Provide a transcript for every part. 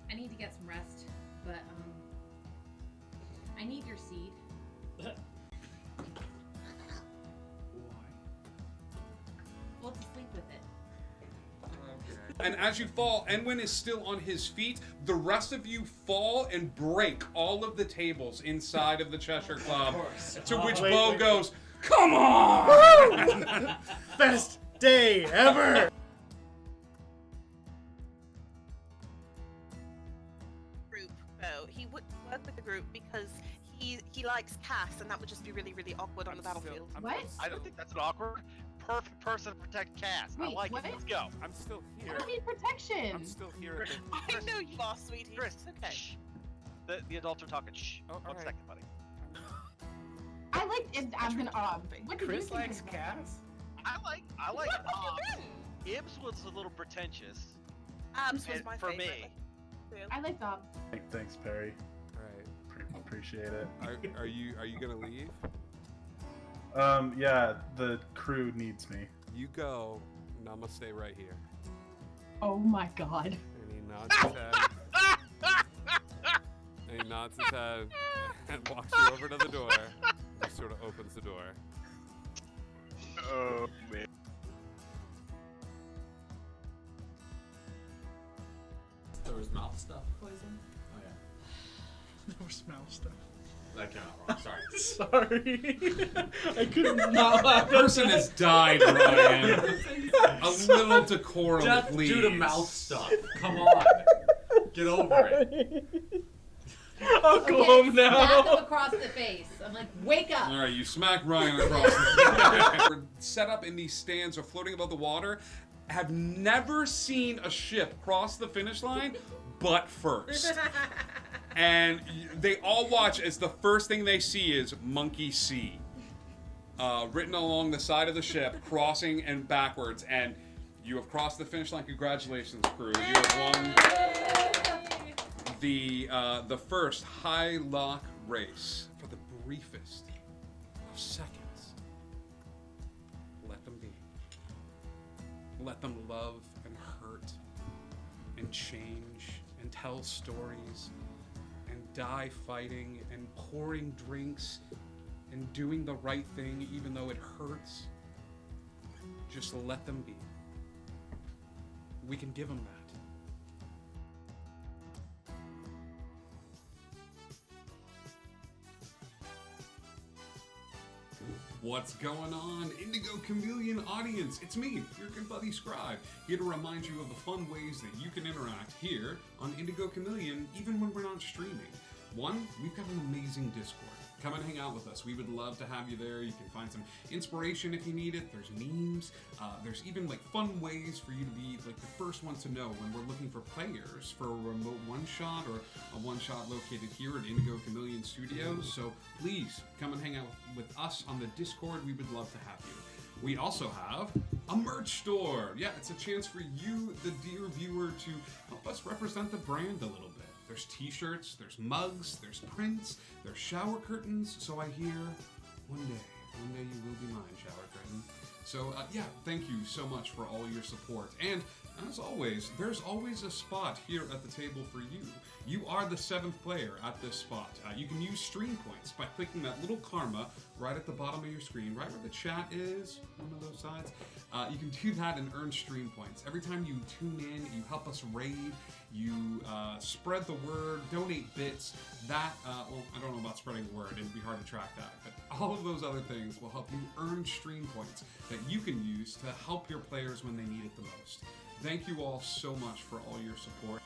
I need to get some rest, but I need your seed. Why? Well, to sleep with it. And as you fall, Enwin is still on his feet. The rest of you fall and break all of the tables inside of the Cheshire Club. To which Bo goes, "Come on!" Best day ever! Group, though. He would work with the group because he likes Cass, and that would just be really, really awkward on the battlefield. What? I don't think that's an awkward. Perfect person to protect Cass. I Wait, like what? it. Let's go. I'm still I here. don't need protection. I'm still here. I know you are, sweetie. Chris, It's okay. shh. The adults are talking. Shh. Oh, One alright. second, buddy. I like it. I'm gonna. What do you Chris think likes of- Cass? I like What have Obs. you Ibs was a little pretentious. Abs was And my for favorite. me. I like Bob. Thanks, Perry. Alright. Appreciate it. Are you gonna leave? Yeah, the crew needs me. You go, and I'm gonna stay right here. Oh my god. And he nods his head. And he nods his head and walks you over to the door. Just sort of opens the door. Oh man. There was mouth stuff poison? Oh yeah. No smell stuff. That came out wrong. Sorry. Sorry. I couldn't not laugh. A person has died, Ryan. A little decorum, Death please. due to mouth stuff. Come on. Get over it. I'll go home Smack him now. across the face. I'm like, wake up. All right, you smack Ryan across the face. We're set up in these stands or floating above the water. Have never seen a ship cross the finish line, but first. And they all watch as the first thing they see is Monkey C. Written along the side of the ship, crossing and backwards. And you have crossed the finish line. Congratulations, crew. You have won the first high lock race for the briefest of seconds. Let them be. Let them love and hurt and change and tell stories and die fighting and pouring drinks and doing the right thing even though it hurts. Just let them be. We can give them that. What's going on, Indigo Chameleon audience? It's me, your good buddy Scribe, here to remind you of the fun ways that you can interact here on Indigo Chameleon, even when we're not streaming. One, we've got an amazing Discord. Come and hang out with us. We would love to have you there. You can find some inspiration if you need it. There's memes. There's even like fun ways for you to be like the first one to know when we're looking for players for a remote one-shot or a one-shot located here at Indigo Chameleon Studios. So please come and hang out with us on the Discord. We would love to have you. We also have a merch store. Yeah, it's a chance for you, the dear viewer, to help us represent the brand a little bit. There's t-shirts, there's mugs, there's prints, there's shower curtains. So I hear one day you will be mine, shower curtain. So yeah, thank you so much for all your support. And as always, there's always a spot here at the table for you. You are the 7th player at this spot. You can use stream points by clicking that little karma right at the bottom of your screen, right where the chat is, one of those sides. You can do that and earn stream points. Every time you tune in, you help us raid, you spread the word, donate bits. That, well, I don't know about spreading the word, it'd be hard to track that, but all of those other things will help you earn stream points that you can use to help your players when they need it the most. Thank you all so much for all your support.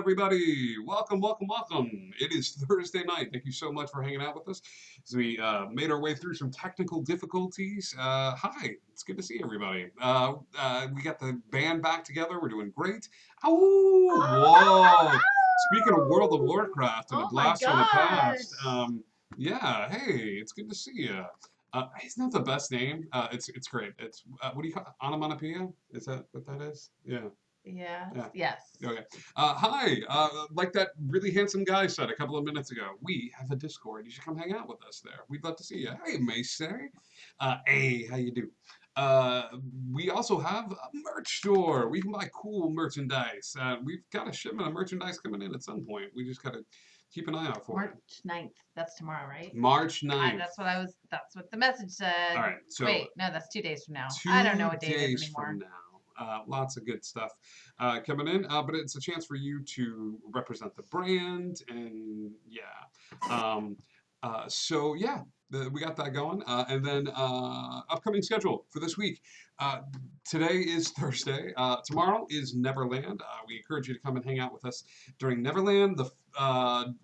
everybody? Welcome, welcome, welcome. It is Thursday night. Thank you so much for hanging out with us as we made our way through some technical difficulties. Hi, it's good to see everybody. We got the band back together. We're doing great. Oh, whoa. Speaking of World of Warcraft and a Oh my blast from the past, gosh. yeah, hey, it's good to see you. Isn't that the best name? It's great. It's what do you call it? Onomatopoeia? Is that what that is? Yeah. Yeah. Yeah. Yes. Okay. Hi. Like that really handsome guy said a couple of minutes ago, we have a Discord. You should come hang out with us there. We'd love to see you. Hey, Mace. Hey, how you do? We also have a merch store. We can buy cool merchandise. We've got a shipment of merchandise coming in at some point. We just gotta keep an eye out for it. March 9th. That's tomorrow, right? March 9th. That's what the message said. All right. So Wait, no, that's 2 days from now. I don't know what day it is 2 days anymore. from now. Lots of good stuff coming in, but it's a chance for you to represent the brand, and yeah. So yeah, we got that going, and then upcoming schedule for this week. Today is Thursday. Tomorrow is Neverland. We encourage you to come and hang out with us during Neverland.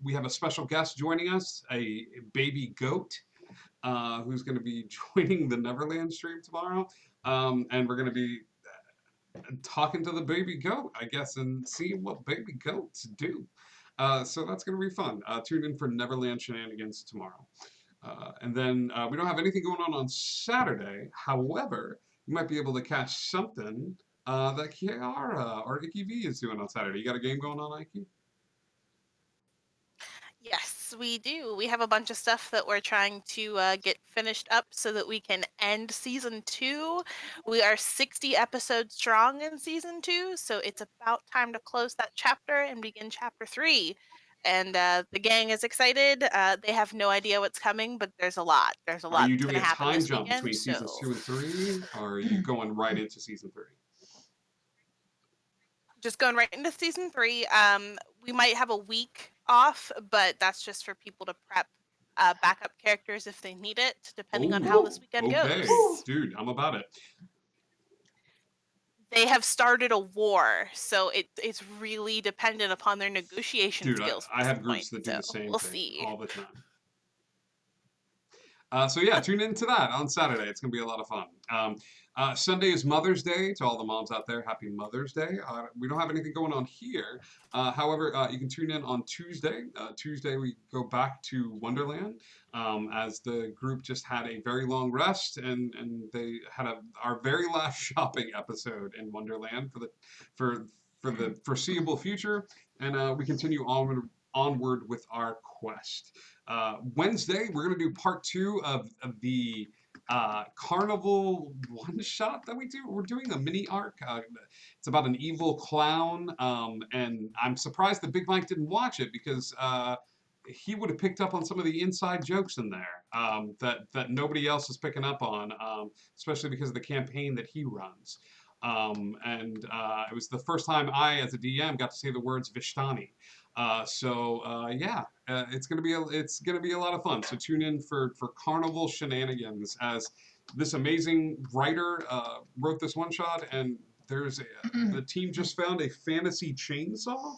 We have a special guest joining us, a baby goat. Who's going to be joining the Neverland stream tomorrow, and we're going to be talking to the baby goat, I guess, and seeing what baby goats do. So that's going to be fun. Tune in for Neverland Shenanigans tomorrow. And then we don't have anything going on Saturday. However, you might be able to catch something that Kiara or Icky V is doing on Saturday. You got a game going on, Icky? Yes, we do. We have a bunch of stuff that we're trying to get finished up so that we can end season 2. We are 60 episodes strong in season 2, so it's about time to close that chapter and begin chapter 3. And the gang is excited. They have no idea what's coming, but there's a lot. There's a lot Are you that's doing going a to happen time this jump weekend. between seasons 2 and 3, or are you going right into season 3? Just going right into season 3. We might have a week off, but that's just for people to prep backup characters if they need it, depending on how this weekend okay. goes. Dude, I'm about it. They have started a war, so it's really dependent upon their negotiation skills. I have groups that do the same we'll thing see. all the time. So yeah, tune into that on Saturday. It's going to be a lot of fun. Sunday is Mother's Day. To all the moms out there, happy Mother's Day. We don't have anything going on here. However, you can tune in on Tuesday. Tuesday we go back to Wonderland as the group just had a very long rest, and they had our very last shopping episode in Wonderland for the foreseeable future, and we continue onward with our quest. Wednesday, we're going to do part 2 of the carnival one-shot that we do. We're doing a mini arc. It's about an evil clown, and I'm surprised that Big Mike didn't watch it, because he would have picked up on some of the inside jokes in there that nobody else is picking up on, especially because of the campaign that he runs. And it was the first time I, as a DM, got to say the words Vishtani. Yeah, it's gonna be a lot of fun. So tune in for Carnival Shenanigans, as this amazing writer wrote this one shot, and the team just found a fantasy chainsaw.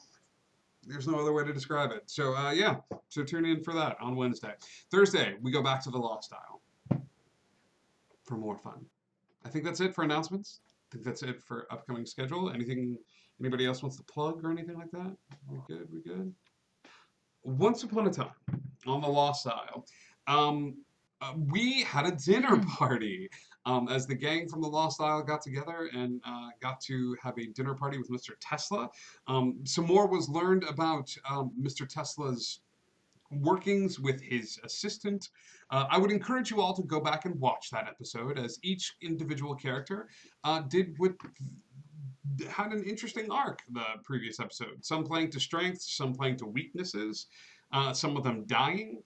There's no other way to describe it. So yeah, so tune in for that on Wednesday. Thursday, we go back to the Lost Isle for more fun. I think that's it for announcements. I think that's it for upcoming schedule. Anybody else wants to plug or anything like that? We good? We good? Once upon a time, on the Lost Isle, we had a dinner party as the gang from the Lost Isle got together and got to have a dinner party with Mr. Tesla. Some more was learned about Mr. Tesla's workings with his assistant. I would encourage you all to go back and watch that episode, as each individual character had an interesting arc the previous episode. Some playing to strengths, some playing to weaknesses, some of them dying.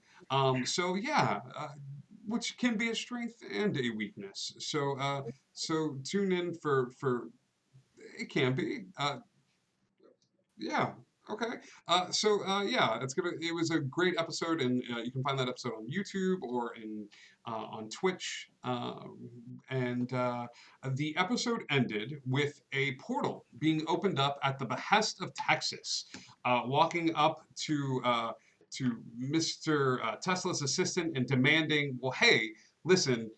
So yeah, which can be a strength and a weakness. So so tune in for it can be. Yeah. Okay. Yeah, it was a great episode, and you can find that episode on YouTube or on Twitch. And the episode ended with a portal being opened up at the behest of Texas. walking up to Mr. Tesla's assistant and demanding, "Well, hey, listen,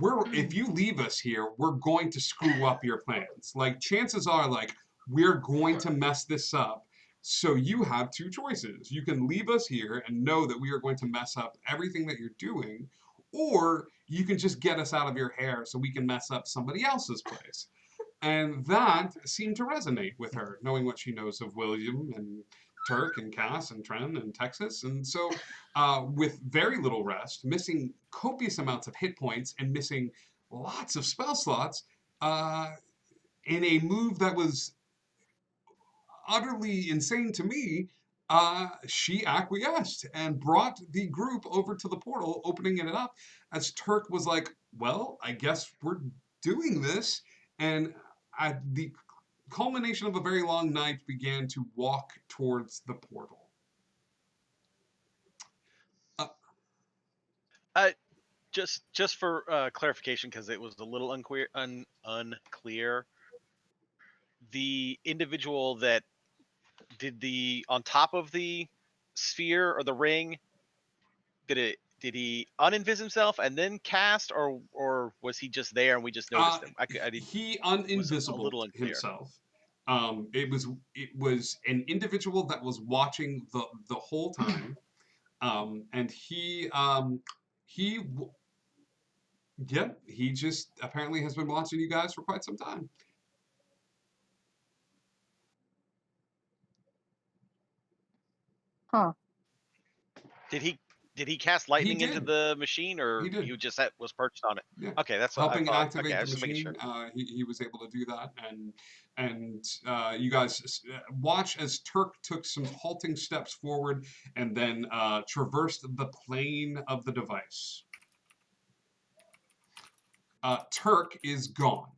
if you leave us here, we're going to screw up your plans. Like, chances are, like, we're going to mess this up. So you have two choices. You can leave us here and know that we are going to mess up everything that you're doing, or you can just get us out of your hair so we can mess up somebody else's place." And that seemed to resonate with her, knowing what she knows of William and Turk and Cass and Tren and Texas. And so, with very little rest, missing copious amounts of hit points, and missing lots of spell slots, in a move that was utterly insane to me, she acquiesced and brought the group over to the portal, opening it up, as Turk was like, "Well, I guess we're doing this." And at the culmination of a very long night, began to walk towards the portal. Just for clarification, because it was a little unclear. The individual that did the on top of the sphere or the ring, did he uninvis himself and then cast, or was he just there and we just noticed him? He uninvisible himself. It was an individual that was watching the whole time, and he just apparently has been watching you guys for quite some time. Huh. Did he cast lightning into the machine, or he just was perched on it? Yeah. Okay, that's helping what I thought. activate Okay, the machine. He was able to do that, and you guys watch as Turk took some halting steps forward and then traversed the plane of the device. Turk is gone.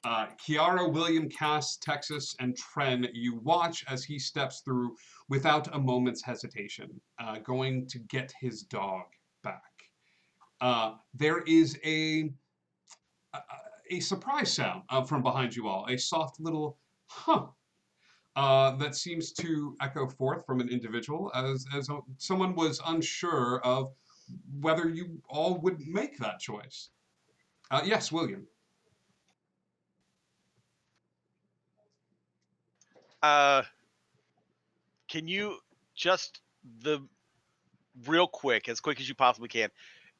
Kiara, William, Cass, Texas, and Tren, you watch as he steps through without a moment's hesitation, going to get his dog back. There is a surprise sound from behind you all, a soft little huh, that seems to echo forth from an individual as someone was unsure of whether you all would make that choice. Yes, William. Can you just real quick, as quick as you possibly can,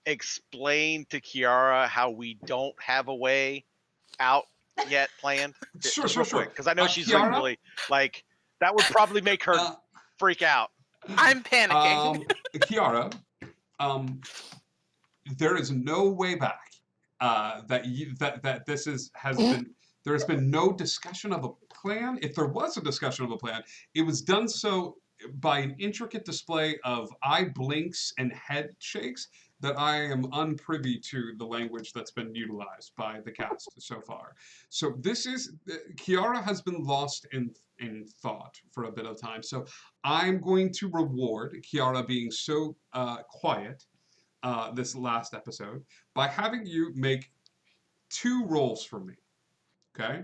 explain to Kiara how we don't have a way out yet planned? Sure. Because I know she's Kiara? really like that would probably make her freak out. I'm panicking. Kiara, there is no way back. That this has been. There has been no discussion of a plan. If there was a discussion of a plan, it was done so by an intricate display of eye blinks and head shakes that I am unprivy to the language that's been utilized by the cast so far. So this is, Kiara has been lost in thought for a bit of time. So I'm going to reward Kiara being so quiet this last episode by having you make 2 rolls for me. Okay?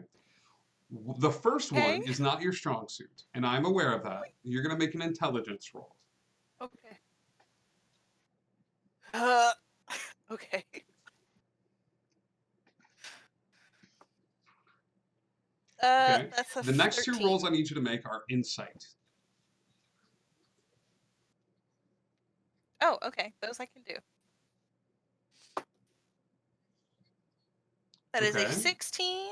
The first one is not your strong suit, and I'm aware of that. You're going to make an intelligence roll. Okay. Okay. Okay? That's a The next 13. 2 rolls I need you to make are insight. Oh, okay. Those I can do. That is a 16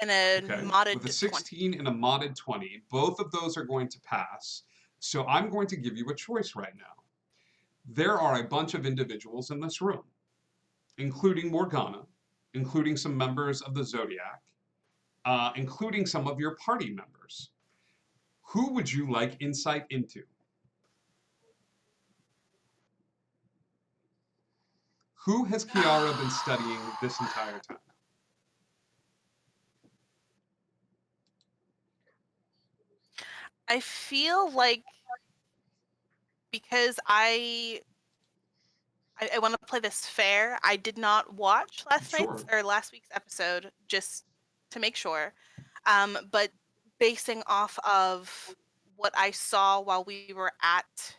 and a modded with a 16 and a modded 20. Both of those are going to pass. So I'm going to give you a choice right now. There are a bunch of individuals in this room, including Morgana, including some members of the Zodiac, including some of your party members. Who would you like insight into? Who has Kiara been studying this entire time? I feel like because I want to play this fair, I did not watch last week's episode just to make sure. But basing off of what I saw while we were at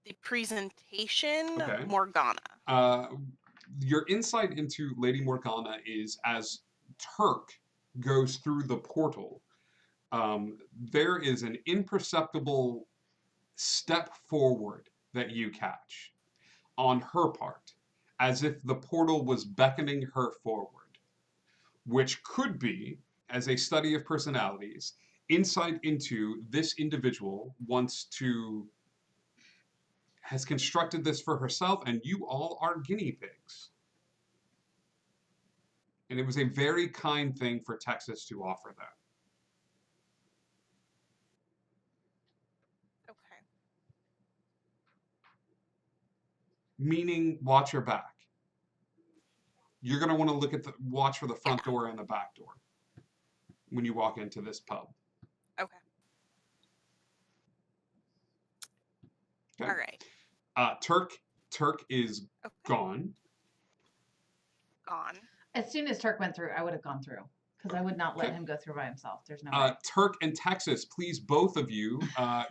the presentation, Okay. Morgana. Your insight into Lady Morgana is as Turk goes through the portal, there is an imperceptible step forward that you catch on her part, as if the portal was beckoning her forward, which could be, as a study of personalities, insight into this individual has constructed this for herself, and you all are guinea pigs. And it was a very kind thing for Texas to offer that. Okay. Meaning, watch your back. You're going to want to watch for the front door and the back door when you walk into this pub. Okay. Okay. All right. Turk is Okay. gone. Gone. As soon as Turk went through, I would have gone through because I would not let Okay. him go through by himself. There's no way. Turk and Texas, please, both of you,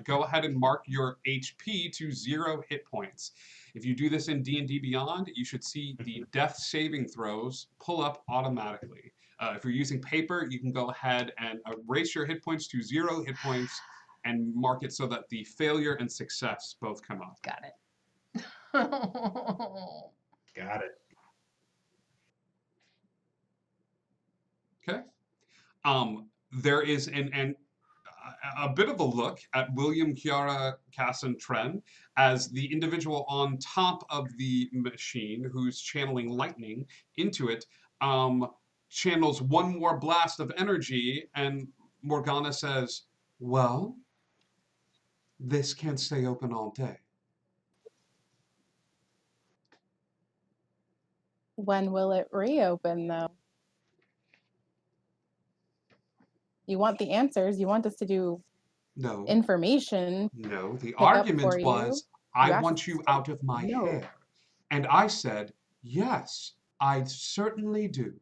go ahead and mark your HP to 0 hit points. If you do this in D&D Beyond, you should see the death saving throws pull up automatically. If you're using paper, you can go ahead and erase your hit points to 0 hit points and mark it so that the failure and success both come up. Got it. Got it. Okay. There is a bit of a look at William, Kiara, Cass, and Tren as the individual on top of the machine who's channeling lightning into it channels one more blast of energy, and Morgana says, well, this can't stay open all day. When will it reopen, though? You want the answers. You want us to do No. information. No, the up argument for you. was, You I asked want us you to out of my no. hair. And I said, yes, I certainly do.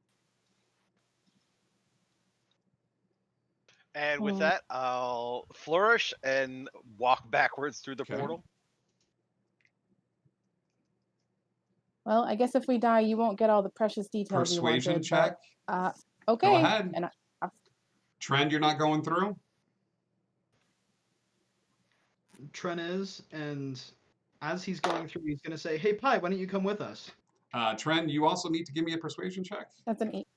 And with Hmm. that, I'll flourish and walk backwards through the Okay. portal. Well, I guess if we die, you won't get all the precious details you Persuasion wanted. check. But, okay. Go ahead. And Trend, you're not going through? Tren is, and as he's going through, he's going to say, "Hey, Pi, why don't you come with us?" Trend, you also need to give me a persuasion check. that's an 8.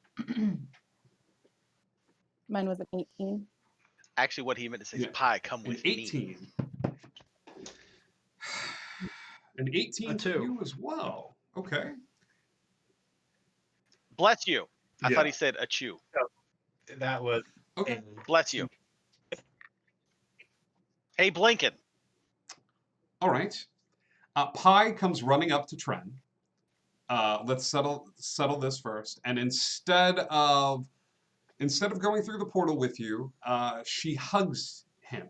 Mine was an 18. Actually, what he meant to say is, Yeah. "Pie, come An with 18. me." An 18 A for 2. you as well. Okay. Bless you. I Yeah. thought he said a chew. That was Okay. Bless you. Hey, Blinken. All right. Pi comes running up to Tren. Let's settle this first. And instead of going through the portal with you, she hugs him.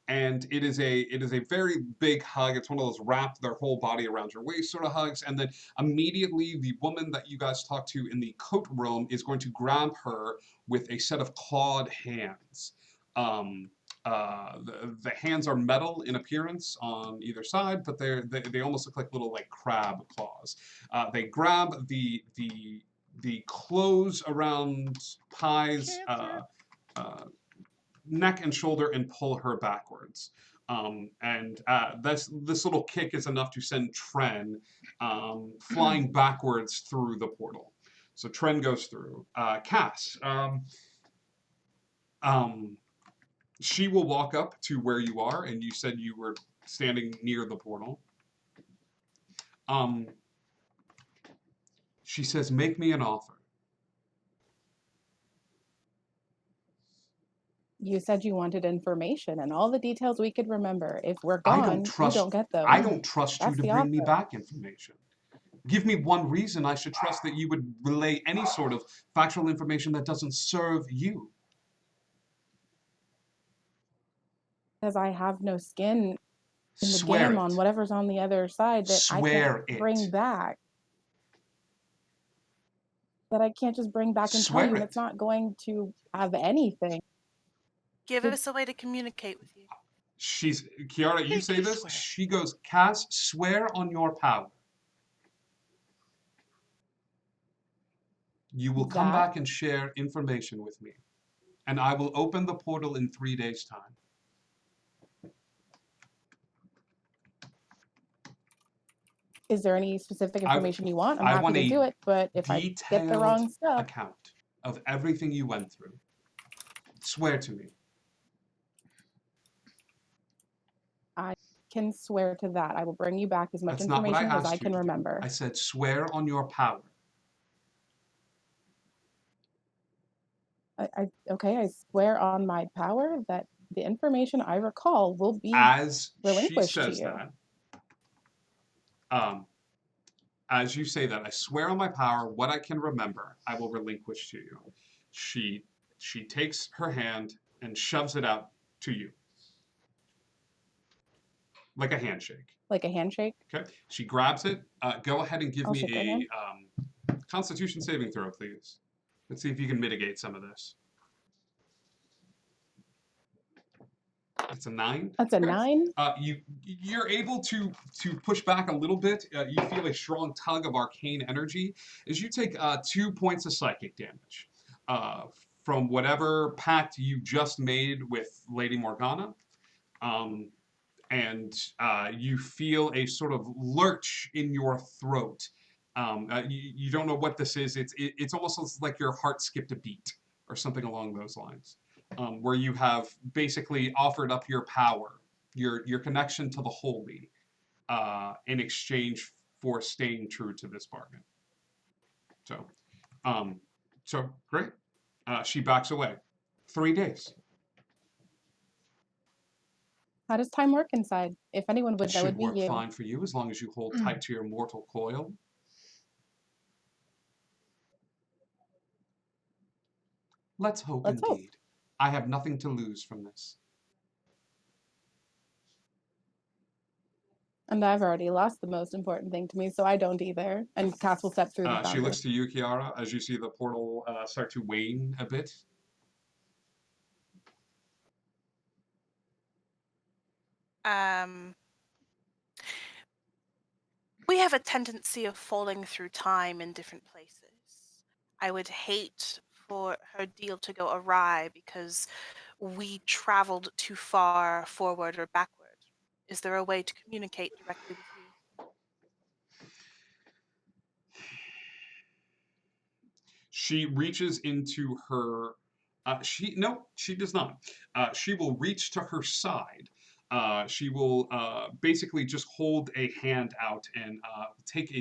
And it is a very big hug. It's one of those wrap their whole body around your waist sort of hugs. And then immediately the woman that you guys talked to in the coat room is going to grab her with a set of clawed hands. The hands are metal in appearance on either side, but they almost look like little crab claws. They grab the clothes around Pi's neck and shoulder and pull her backwards. This little kick is enough to send Tren flying backwards through the portal. So Tren goes through. Cass, she will walk up to where you are, and you said you were standing near the portal. She says, make me an offer. You said you wanted information and all the details we could remember. If we're I gone, don't trust. you don't get them. I don't trust you That's to the bring me offer. back information. Give me one reason I should trust that you would relay any sort of factual information that doesn't serve you. Because I have no skin in the Swear game it. on whatever's on the other side that Swear I can't it. bring back. that I can't just bring back and tell Swear you, and it. it's not going to have anything. Give us a way to communicate with you. She's Kiara, you Make say me this. swear. She goes, Cass, swear on your power. You will come That? back and share information with me. And I will open the portal in 3 days' time. Is there any specific information you want? I'm I happy want to a do it, but if I get the wrong detailed stuff, account of everything you went through. Swear to me. I can swear to that. I will bring you back as much That's not what I information as asked I you can to do. remember. I said swear on your power. Okay, I swear on my power that the information I recall will be As she relinquished to says you. that, as you say that, I swear on my power, what I can remember, I will relinquish to you. She takes her hand and shoves it out to you. Like a handshake. Like a handshake? Okay. She grabs it. Go ahead and give I'll me shake her hand. a Constitution saving throw, please. Let's see if you can mitigate some of this. It's a 9. That's a 9? You're able to push back a little bit. You feel a strong tug of arcane energy as you take 2 points of psychic damage from whatever pact you just made with Lady Morgana. And you feel a sort of lurch in your throat. You don't know what this is. It's almost like your heart skipped a beat or something along those lines. Where you have basically offered up your power, your connection to the holy, in exchange for staying true to this bargain. So great. She backs away. 3 days. How does time work inside? If anyone would, It that should would be work you. fine for you as long as you hold tight to your mortal coil. Let's hope Let's hope. indeed. I have nothing to lose from this. And I've already lost the most important thing to me, so I don't either. And Cass will step through the She boundary. looks to you, Kiara, as you see the portal start to wane a bit. We have a tendency of falling through time in different places. I would hate for her deal to go awry because we traveled too far forward or backward. Is there a way to communicate directly with you? She reaches into her. She does not. She will reach to her side. She will basically just hold a hand out and take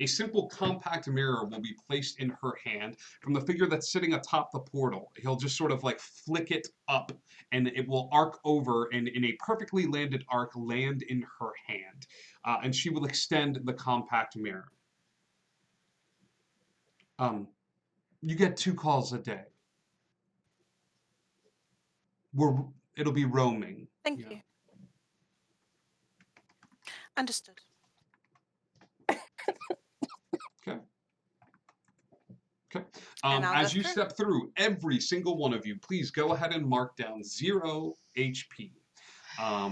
a simple compact mirror will be placed in her hand from the figure that's sitting atop the portal. He'll just sort of like flick it up and it will arc over and in a perfectly landed arc land in her hand. And she will extend the compact mirror. You get 2 calls a day. It'll be roaming. Thank you. Understood. Okay. And I'll As go you through. step through, every single one of you, please go ahead and mark down 0 HP.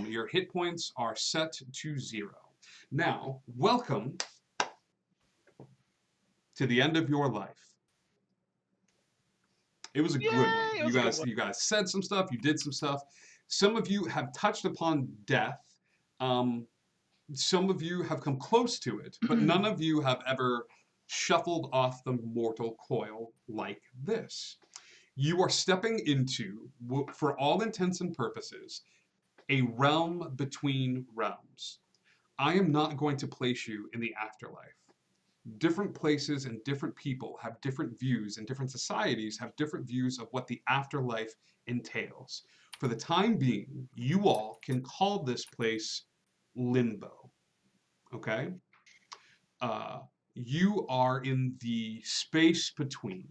Your hit points are set to 0. Now, welcome to the end of your life. It was a good one. Yay, it was a good one. You guys said some stuff. You did some stuff. Some of you have touched upon death. Some of you have come close to it, but none of you have ever shuffled off the mortal coil like this. You are stepping into, for all intents and purposes, a realm between realms. I am not going to place you in the afterlife. Different places and different people have different views, and different societies have different views of what the afterlife entails. For the time being, you all can call this place limbo. Okay? You are in the space between,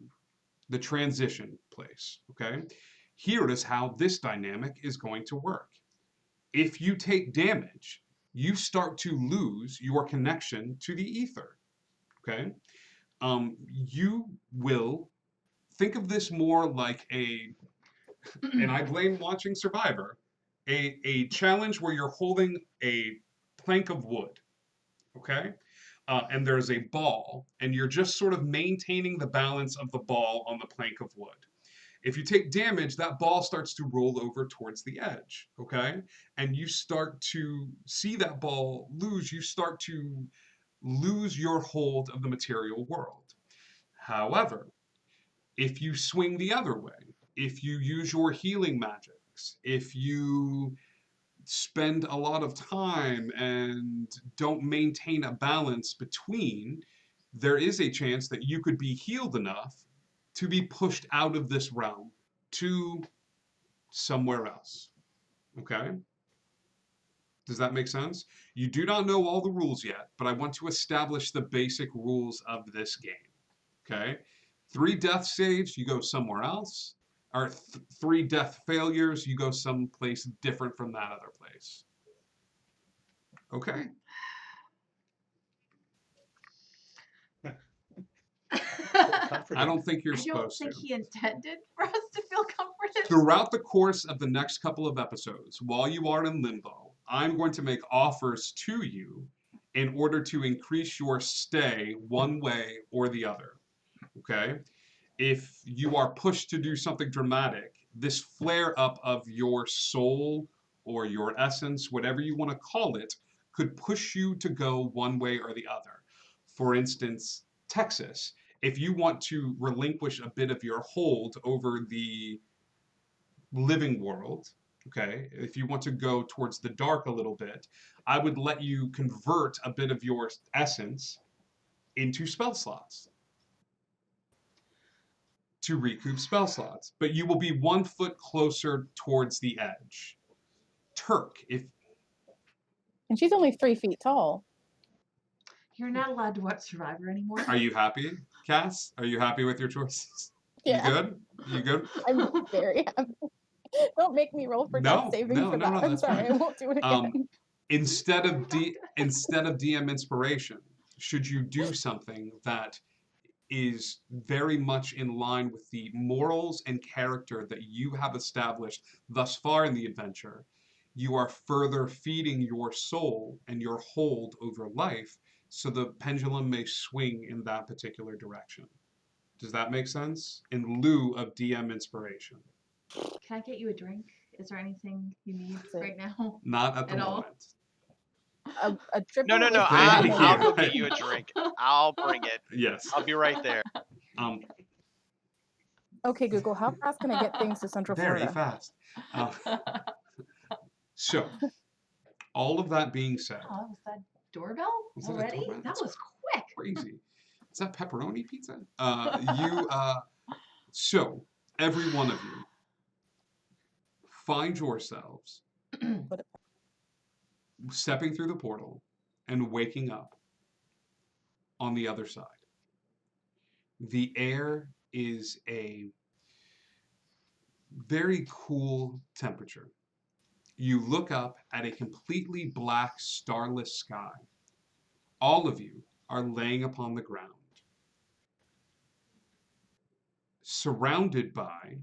the transition place. Okay? Here is how this dynamic is going to work. If you take damage, you start to lose your connection to the ether. Okay? you will think of this more like and I blame watching Survivor, a challenge where you're holding a plank of wood, okay? And there's a ball, and you're just sort of maintaining the balance of the ball on the plank of wood. If you take damage, that ball starts to roll over towards the edge, okay? And you start to see that ball lose. You start to lose your hold of the material world. However, if you swing the other way, if you use your healing magics, if you spend a lot of time and don't maintain a balance between, there is a chance that you could be healed enough to be pushed out of this realm to somewhere else. Okay? Does that make sense? You do not know all the rules yet, but I want to establish the basic rules of this game. Okay? 3 death saves, you go somewhere else. Or 3 death failures, you go someplace different from that other place. Okay? I don't think you're I don't supposed think to. he intended for us to feel comforted. Throughout the course of the next couple of episodes, while you are in limbo, I'm going to make offers to you in order to increase your stay one way or the other. Okay? If you are pushed to do something dramatic, this flare up of your soul or your essence, whatever you want to call it, could push you to go one way or the other. For instance, Texas, if you want to relinquish a bit of your hold over the living world, okay, if you want to go towards the dark a little bit, I would let you convert a bit of your essence into spell slots to recoup spell slots, but you will be 1 foot closer towards the edge. Turk, if And she's only 3 feet tall. You're not allowed to watch Survivor anymore. are you happy, Cass? Are you happy with your choices? Yeah. You good? You good? I'm very happy. Don't make me roll for death saving for that. I'm that's sorry, fine. I won't do it again. Instead of DM inspiration, should you do something that is very much in line with the morals and character that you have established thus far in the adventure, you are further feeding your soul and your hold over life so the pendulum may swing in that particular direction. Does that make sense? In lieu of DM inspiration. Can I get you a drink? Is there anything you need right now? Not at the At all? moment. A triple No. whiskey I'll and go a- get you a drink. I'll bring it. Yes. I'll be right there. Okay, Google, how fast can I get things to Central Very Florida? fast. So, all of that being said, Oh, was that doorbell Was that a already? doorbell? That That's was quick. crazy. Is that pepperoni pizza? So, every one of you, find yourselves stepping through the portal and waking up on the other side. The air is a very cool temperature. You look up at a completely black, starless sky. All of you are laying upon the ground, surrounded by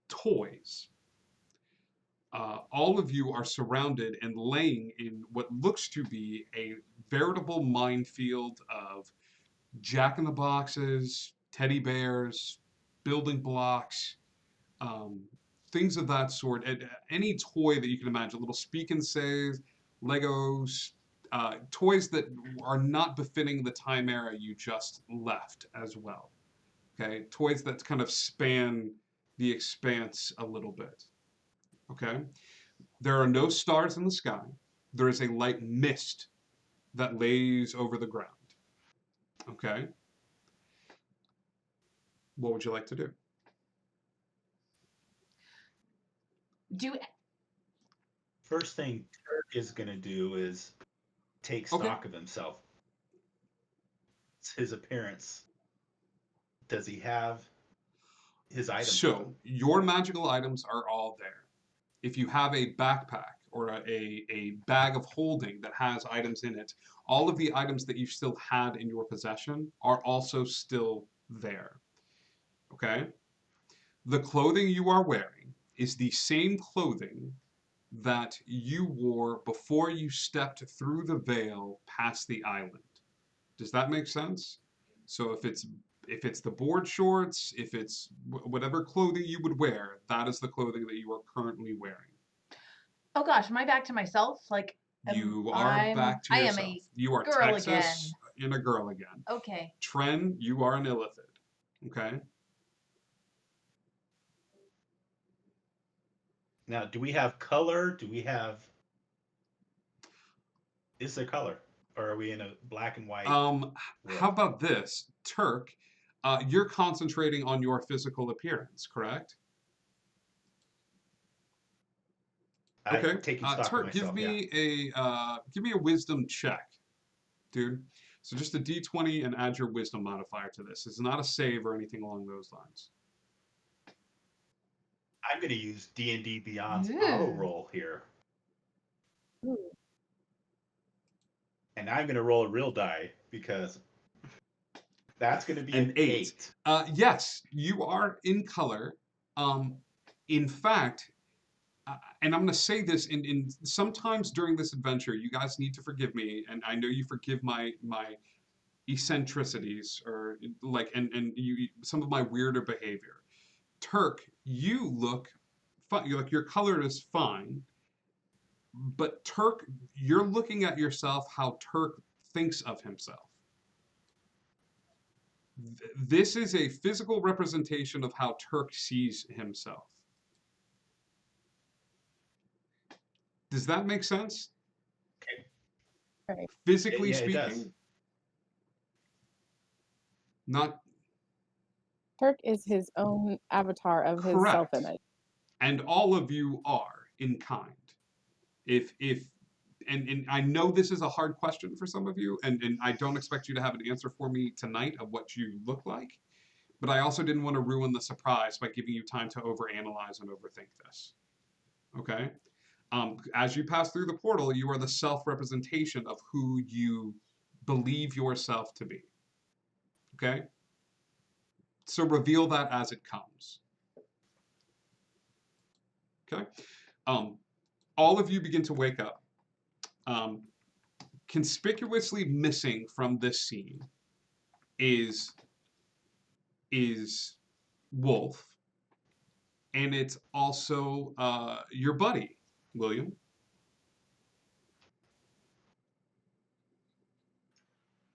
toys. All of you are surrounded and laying in what looks to be a veritable minefield of jack-in-the-boxes, teddy bears, building blocks, things of that sort. Any toy that you can imagine, little speak and says, Legos, toys that are not befitting the time era you just left as well. Okay, toys that kind of span the expanse a little bit. Okay, there are no stars in the sky. There is a light mist that lays over the ground. Okay, what would you like to do? First thing Turk is going to do is take Okay. stock of himself. It's his appearance. Does he have his items? with So him? your magical items are all there. If you have a backpack or a bag of holding that has items in it, all of the items that you still had in your possession are also still there. Okay? The clothing you are wearing is the same clothing that you wore before you stepped through the veil past the island. Does that make sense? So if it's the board shorts, if it's whatever clothing you would wear, that is the clothing that you are currently wearing. Oh gosh, am I back to myself? Like You are back to I yourself. am a You are girl Texas and a girl again. Okay. Tren, you are an illithid. Okay? Now, do we have color? Do we have? Is there color, or are we in a black and white? How world? about this, Turk? You're concentrating on your physical appearance, correct? Okay. I'm taking stock of Turk, myself, give me a wisdom check, dude. So just a D20 and add your wisdom modifier to this. It's not a save or anything along those lines. I'm going to use D&D Beyond's Ooh. auto roll here, Ooh. and I'm going to roll a real die because that's going to be An an 8. 8. Yes, you are in color. In fact, and I'm going to say this in sometimes during this adventure, you guys need to forgive me, and I know you forgive my eccentricities or like and you some of my weirder behavior. Turk, you look fine. Like your color is fine, but Turk, you're looking at yourself how Turk thinks of himself. This is a physical representation of how Turk sees himself. Does that make sense? Okay. Right. Physically Yeah, it does. speaking, not Turk is his own avatar of his correct. self-image. And all of you are in kind. If and I know this is a hard question for some of you, and I don't expect you to have an answer for me tonight of what you look like, but I also didn't want to ruin the surprise by giving you time to overanalyze and overthink this. Okay? As you pass through the portal, you are the self-representation of who you believe yourself to be. Okay? So reveal that as it comes. Okay? All of you begin to wake up. Conspicuously missing from this scene is Wolf, and it's also your buddy, William.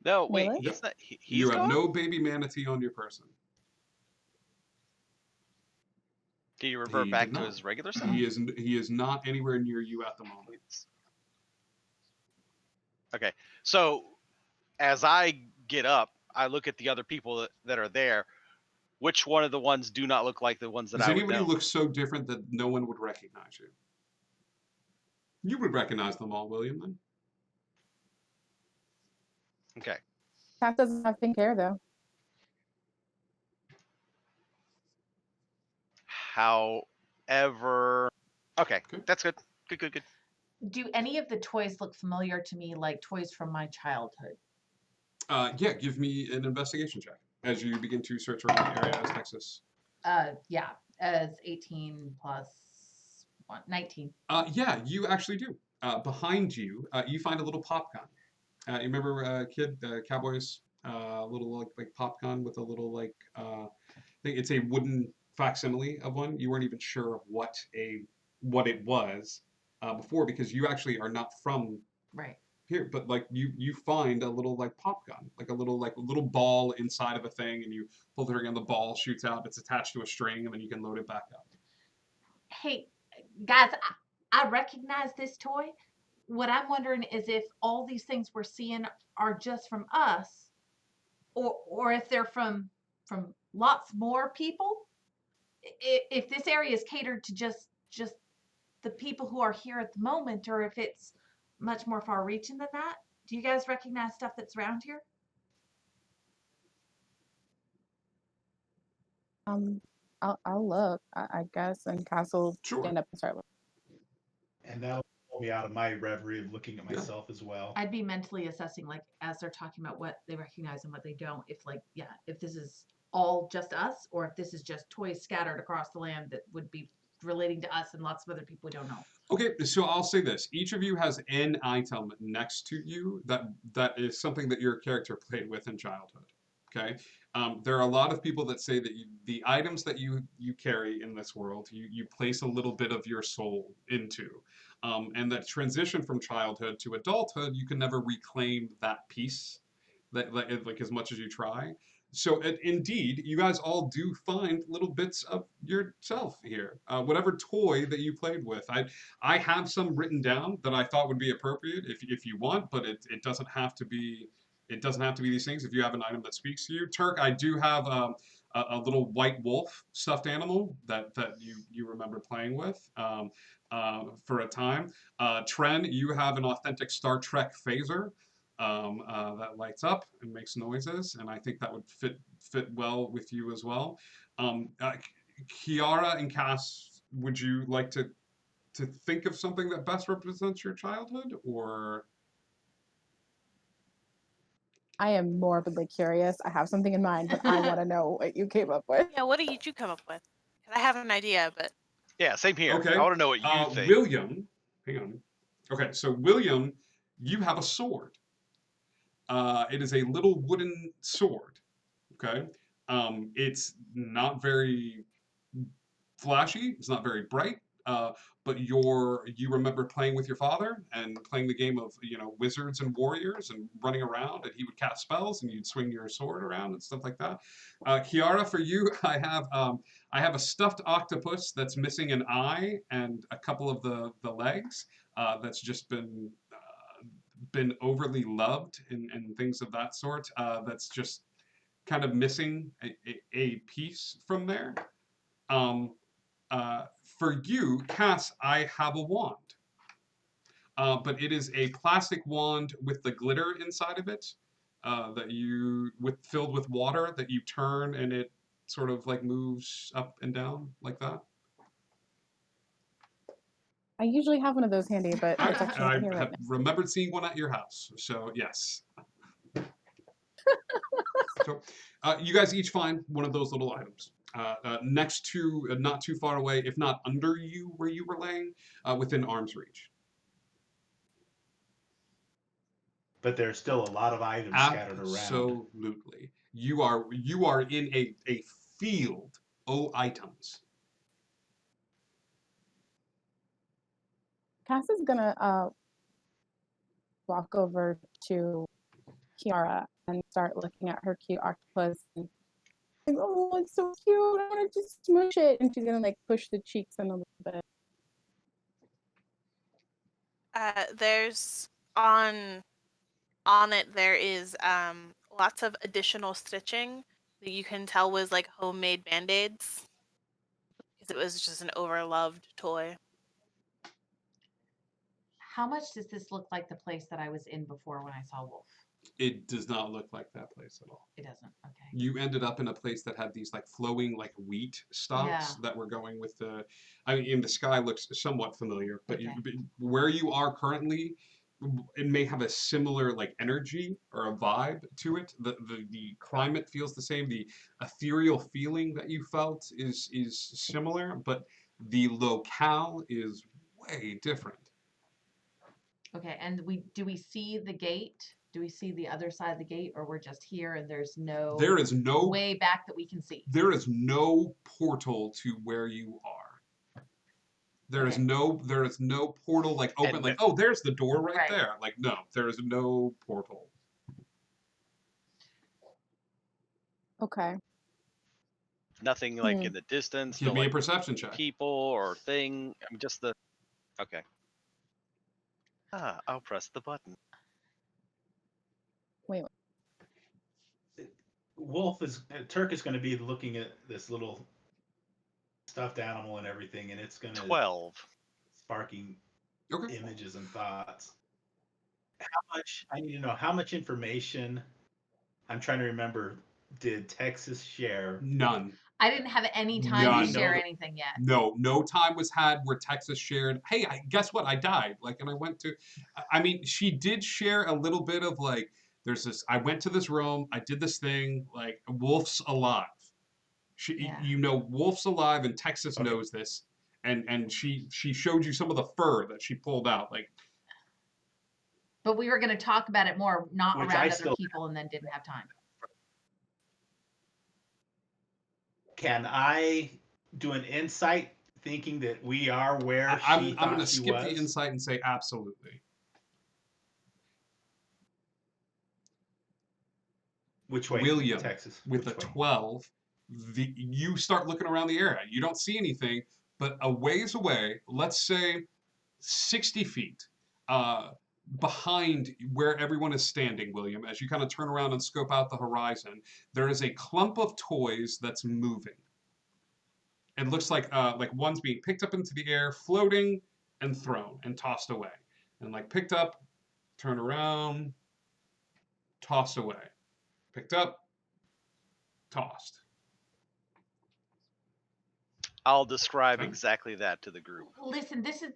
No, wait, Really? he's not. He's You have gone? no baby manatee on your person. Can you revert He back did to not. his regular self? He is not anywhere near you at the moment. Okay, so as I get up, I look at the other people that are there. Which one of the ones do not look like the ones that Does I would anybody know? look so different that no one would recognize you? You would recognize them all, William, then. Okay. Cat doesn't have pink hair though. However, okay, Good. that's good. Good. Do any of the toys look familiar to me like toys from my childhood? Yeah, give me an investigation check as you begin to search around the area as Texas. Yeah, as 18 plus 1, 19. Yeah, you actually do. Behind you, you find a little pop gun. You remember kid, Cowboys, little like pop gun with a little like I think it's a wooden facsimile of one. You weren't even sure of what it was before because you actually are not from Right. here, but like you find a little like pop gun, like a little ball inside of a thing, and you pull the trigger and the ball shoots out. It's attached to a string, and then you can load it back up. Hey, guys, I recognize this toy. What I'm wondering is if all these things we're seeing are just from us, or if they're from lots more people. If this area is catered to just the people who are here at the moment, or if it's much more far-reaching than that. Do you guys recognize stuff that's around here? I'll look, I guess, and Castle Sure. stand up and start looking. And now pull me out of my reverie of looking at myself as well. I'd be mentally assessing, like, as they're talking about what they recognize and what they don't, if, like, yeah, if this is all just us, or if this is just toys scattered across the land that would be relating to us and lots of other people we don't know. Okay, so I'll say this: each of you has an item next to you that is something that your character played with in childhood. Okay, there are a lot of people that say that the items that you carry in this world, you place a little bit of your soul into, and that transition from childhood to adulthood, you can never reclaim that piece, that like as much as you try. So indeed, you guys all do find little bits of yourself here. Whatever toy that you played with, I have some written down that I thought would be appropriate if you want, but it doesn't have to be. It doesn't have to be these things. If you have an item that speaks to you, Turk, I do have a little white wolf stuffed animal that you remember playing with for a time. Tren, you have an authentic Star Trek phaser. That lights up and makes noises, and I think that would fit well with you as well. Kiara and Cass, would you like to think of something that best represents your childhood, or? I am morbidly curious. I have something in mind, but I want to know what you came up with. Yeah, what did you come up with? 'Cause I have an idea, but Yeah, same here. Okay. I want to know what you think. William, hang on. Okay, so William, you have a sword. It is a little wooden sword. Okay, it's not very flashy. It's not very bright. But you remember playing with your father and playing the game of wizards and warriors and running around, and he would cast spells and you'd swing your sword around and stuff like that. Kiara, for you, I have a stuffed octopus that's missing an eye and a couple of the legs. That's just been overly loved and things of that sort. That's just kind of missing a piece from there. For you, Cass, I have a wand. But it is a plastic wand with the glitter inside of it, filled with water that you turn and it sort of like moves up and down like that. I usually have one of those handy, but it's actually I not here right have now. remembered seeing one at your house, so yes. So, you guys each find one of those little items. Next to, not too far away, if not under you where you were laying, within arm's reach. But there's still a lot of items scattered around. Absolutely. You are in a field of items. Cass is gonna walk over to Kiara and start looking at her cute octopus. And like, oh, it's so cute! I want to just smush it. And she's gonna like push the cheeks in a little bit. there's on it there is lots of additional stitching that you can tell was like homemade band-aids because it was just an overloved toy. How much does this look like the place that I was in before when I saw Wolf? It does not look like that place at all. It doesn't. Okay. You ended up in a place that had these like flowing like wheat stalks that were going with the. I mean, the sky looks somewhat familiar, but where you are currently, it may have a similar like energy or a vibe to it. The climate feels the same. The ethereal feeling that you felt is similar, but the locale is way different. Okay, and do we see the gate? Do we see the other side of the gate, or we're just here and there is no way back that we can see? There is no portal to where you are. There is no portal like open like, oh, there's the door right there. Like, no, there is no portal. Okay. Nothing like in the distance. Give no, me like, a perception check. People or thing. I mean, just the. Okay. I'll press the button. Wait. Turk is going to be looking at this little stuffed animal and everything, and it's going to 12 sparking images and thoughts. I need to know how much information. I'm trying to remember. Did Texas share? None. I didn't have any time None. to share anything yet. No time was had where Texas shared, hey, guess what? I died. Like, and I went to, I mean, she did share a little bit of like, there's this, I went to this room, I did this thing, like, Wolf's alive. Yeah. You know, Wolf's alive, and Texas knows this. And she showed you some of the fur that she pulled out. Like, But we were going to talk about it more, not Which around I other still- people, and then didn't have time. Can I do an insight thinking that we are where I'm she going thought to she skip was? the insight and say absolutely. Which way? William, Texas. with Which a way? 12, you start looking around the area. You don't see anything, but a ways away, let's say 60 feet behind where everyone is standing, William, as you kind of turn around and scope out the horizon, there is a clump of toys that's moving. It looks like one's being picked up into the air, floating, and thrown and tossed away. And like picked up, turn around, tossed away. Picked up, tossed. I'll describe Okay. exactly that to the group. Listen, this is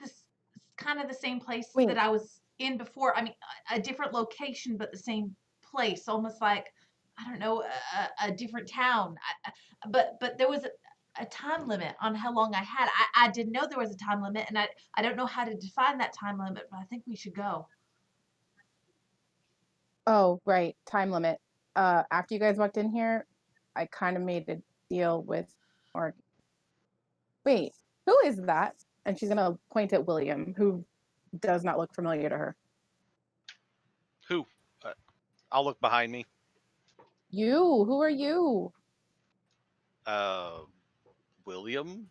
kind of the same place Wait. that I was in before. I mean, a different location, but the same place, almost like, I don't know, a different town. But there was a time limit on how long I had. I didn't know there was a time limit, and I don't know how to define that time limit, but I think we should go. Oh, right. Time limit. After you guys walked in here, I kind of made a deal with, or wait, who is that? And she's gonna point at William, who does not look familiar to her. Who? I'll look behind me. You? Who are you? William?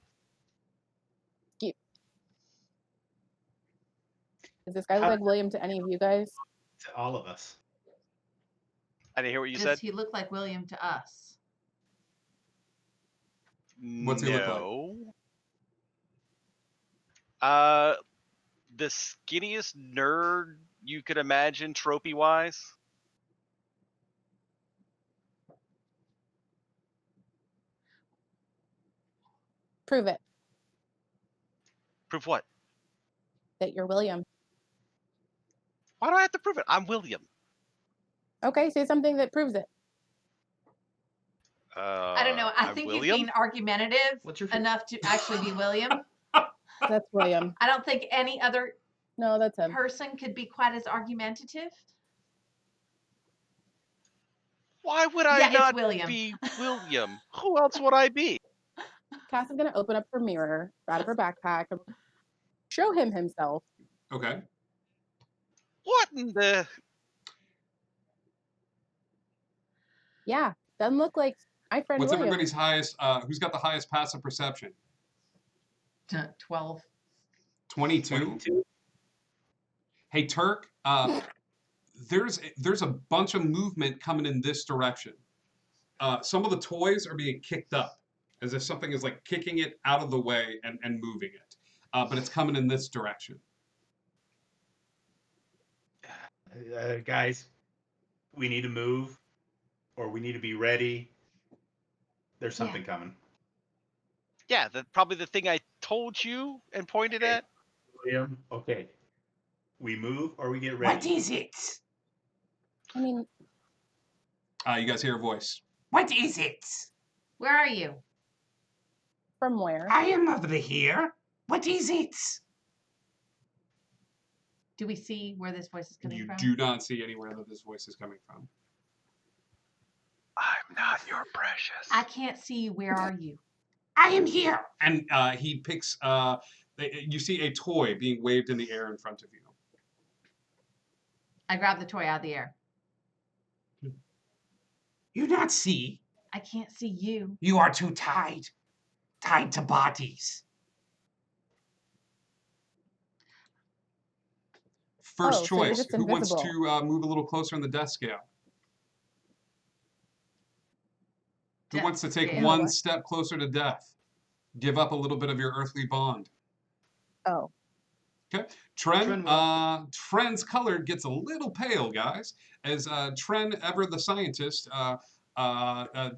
Does this guy look like William to any of you guys? To all of us. I didn't hear what you Does said. he look like William to us? What's he look like? No. The skinniest nerd you could imagine, tropey wise. Prove it Prove what? that you're William. Why do I have to prove it? I'm William. Okay, say something that proves it. I don't know. I I'm think William? he's being argumentative What's your enough to actually be William. That's William. I don't think any other No, that's him. person could be quite as argumentative. Why would Yeah, I it's not William. be William? Who else would I be? Cass is gonna open up her mirror out of her backpack and show him himself. Okay. What in the? Yeah, doesn't look like my friend What's William. everybody's highest, who's got the highest passive perception? 12. 22? 22. Hey, Turk, there's a bunch of movement coming in this direction. Some of the toys are being kicked up, as if something is like kicking it out of the way and moving it. But it's coming in this direction. Guys, we need to move, or we need to be ready. There's something coming. Yeah, probably the thing I told you and pointed Okay. at. William, okay. We move or we get ready. What is it? I mean, You guys hear a voice. What is it? Where are you? from where? I am over here. What is it? Do we see where this voice is coming You from? do not see anywhere that this voice is coming from. I'm not your precious. I can't see you. Where are you? I am here. And he picks, you see a toy being waved in the air in front of you. I grab the toy out of the air. You not see? I can't see you. You are too tied to bodies. First Oh, so you're choice. just Who wants invisible. to move a little closer in the death scale? Who Death wants to take scale. one What? step closer to death? Give up a little bit of your earthly bond. Oh, Tren, Tren Tren's color gets a little pale, guys, as Tren, ever the scientist,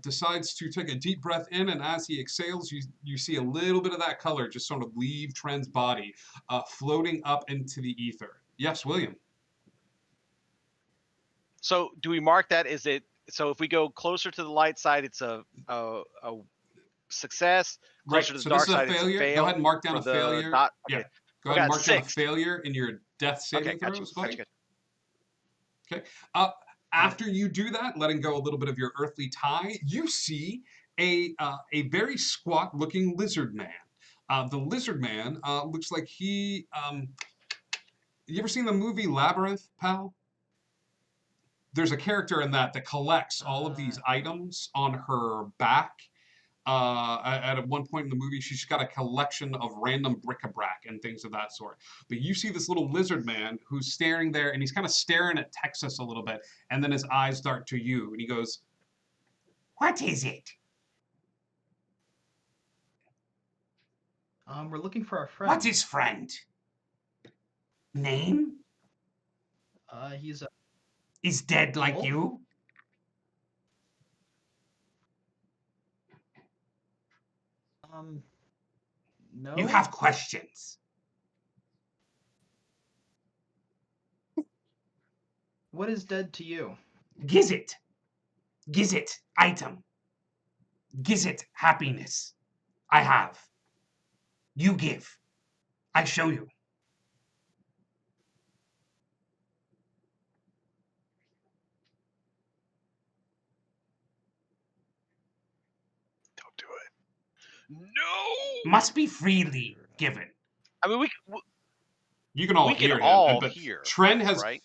decides to take a deep breath in, and as he exhales, you see a little bit of that color just sort of leave Tren's body, floating up into the ether. Yes, William. So do we mark that? Is it so? If we go closer to the light side, it's a success. Right. Closer to the So dark this is a side, failure. it's a fail. Go ahead and mark down for a the failure. dot. Yeah. Okay. Go ahead and mark down a 6. failure in your death saving Okay, gotcha, throws, gotcha, buddy. gotcha. Okay. After you do that, letting go a little bit of your earthly tie, you see a very squat-looking lizard man. The lizard man looks like he. You ever seen the movie Labyrinth, pal? There's a character in that collects all of these items on her back. At one point in the movie, she's got a collection of random bric-a-brac and things of that sort. But you see this little lizard man who's staring there, and he's kind of staring at Texas a little bit, and then his eyes dart to you, and he goes, What is it? We're looking for our friend. What is friend? Name? He's Is dead like Oh. you? No. You have questions. What is dead to you? Gizit. Gizit. Item. Gizit. Happiness. I have. You give. I show you. Don't do it. No. Must be freely given. I mean, you can all We can hear him. all But hear, Trent has right?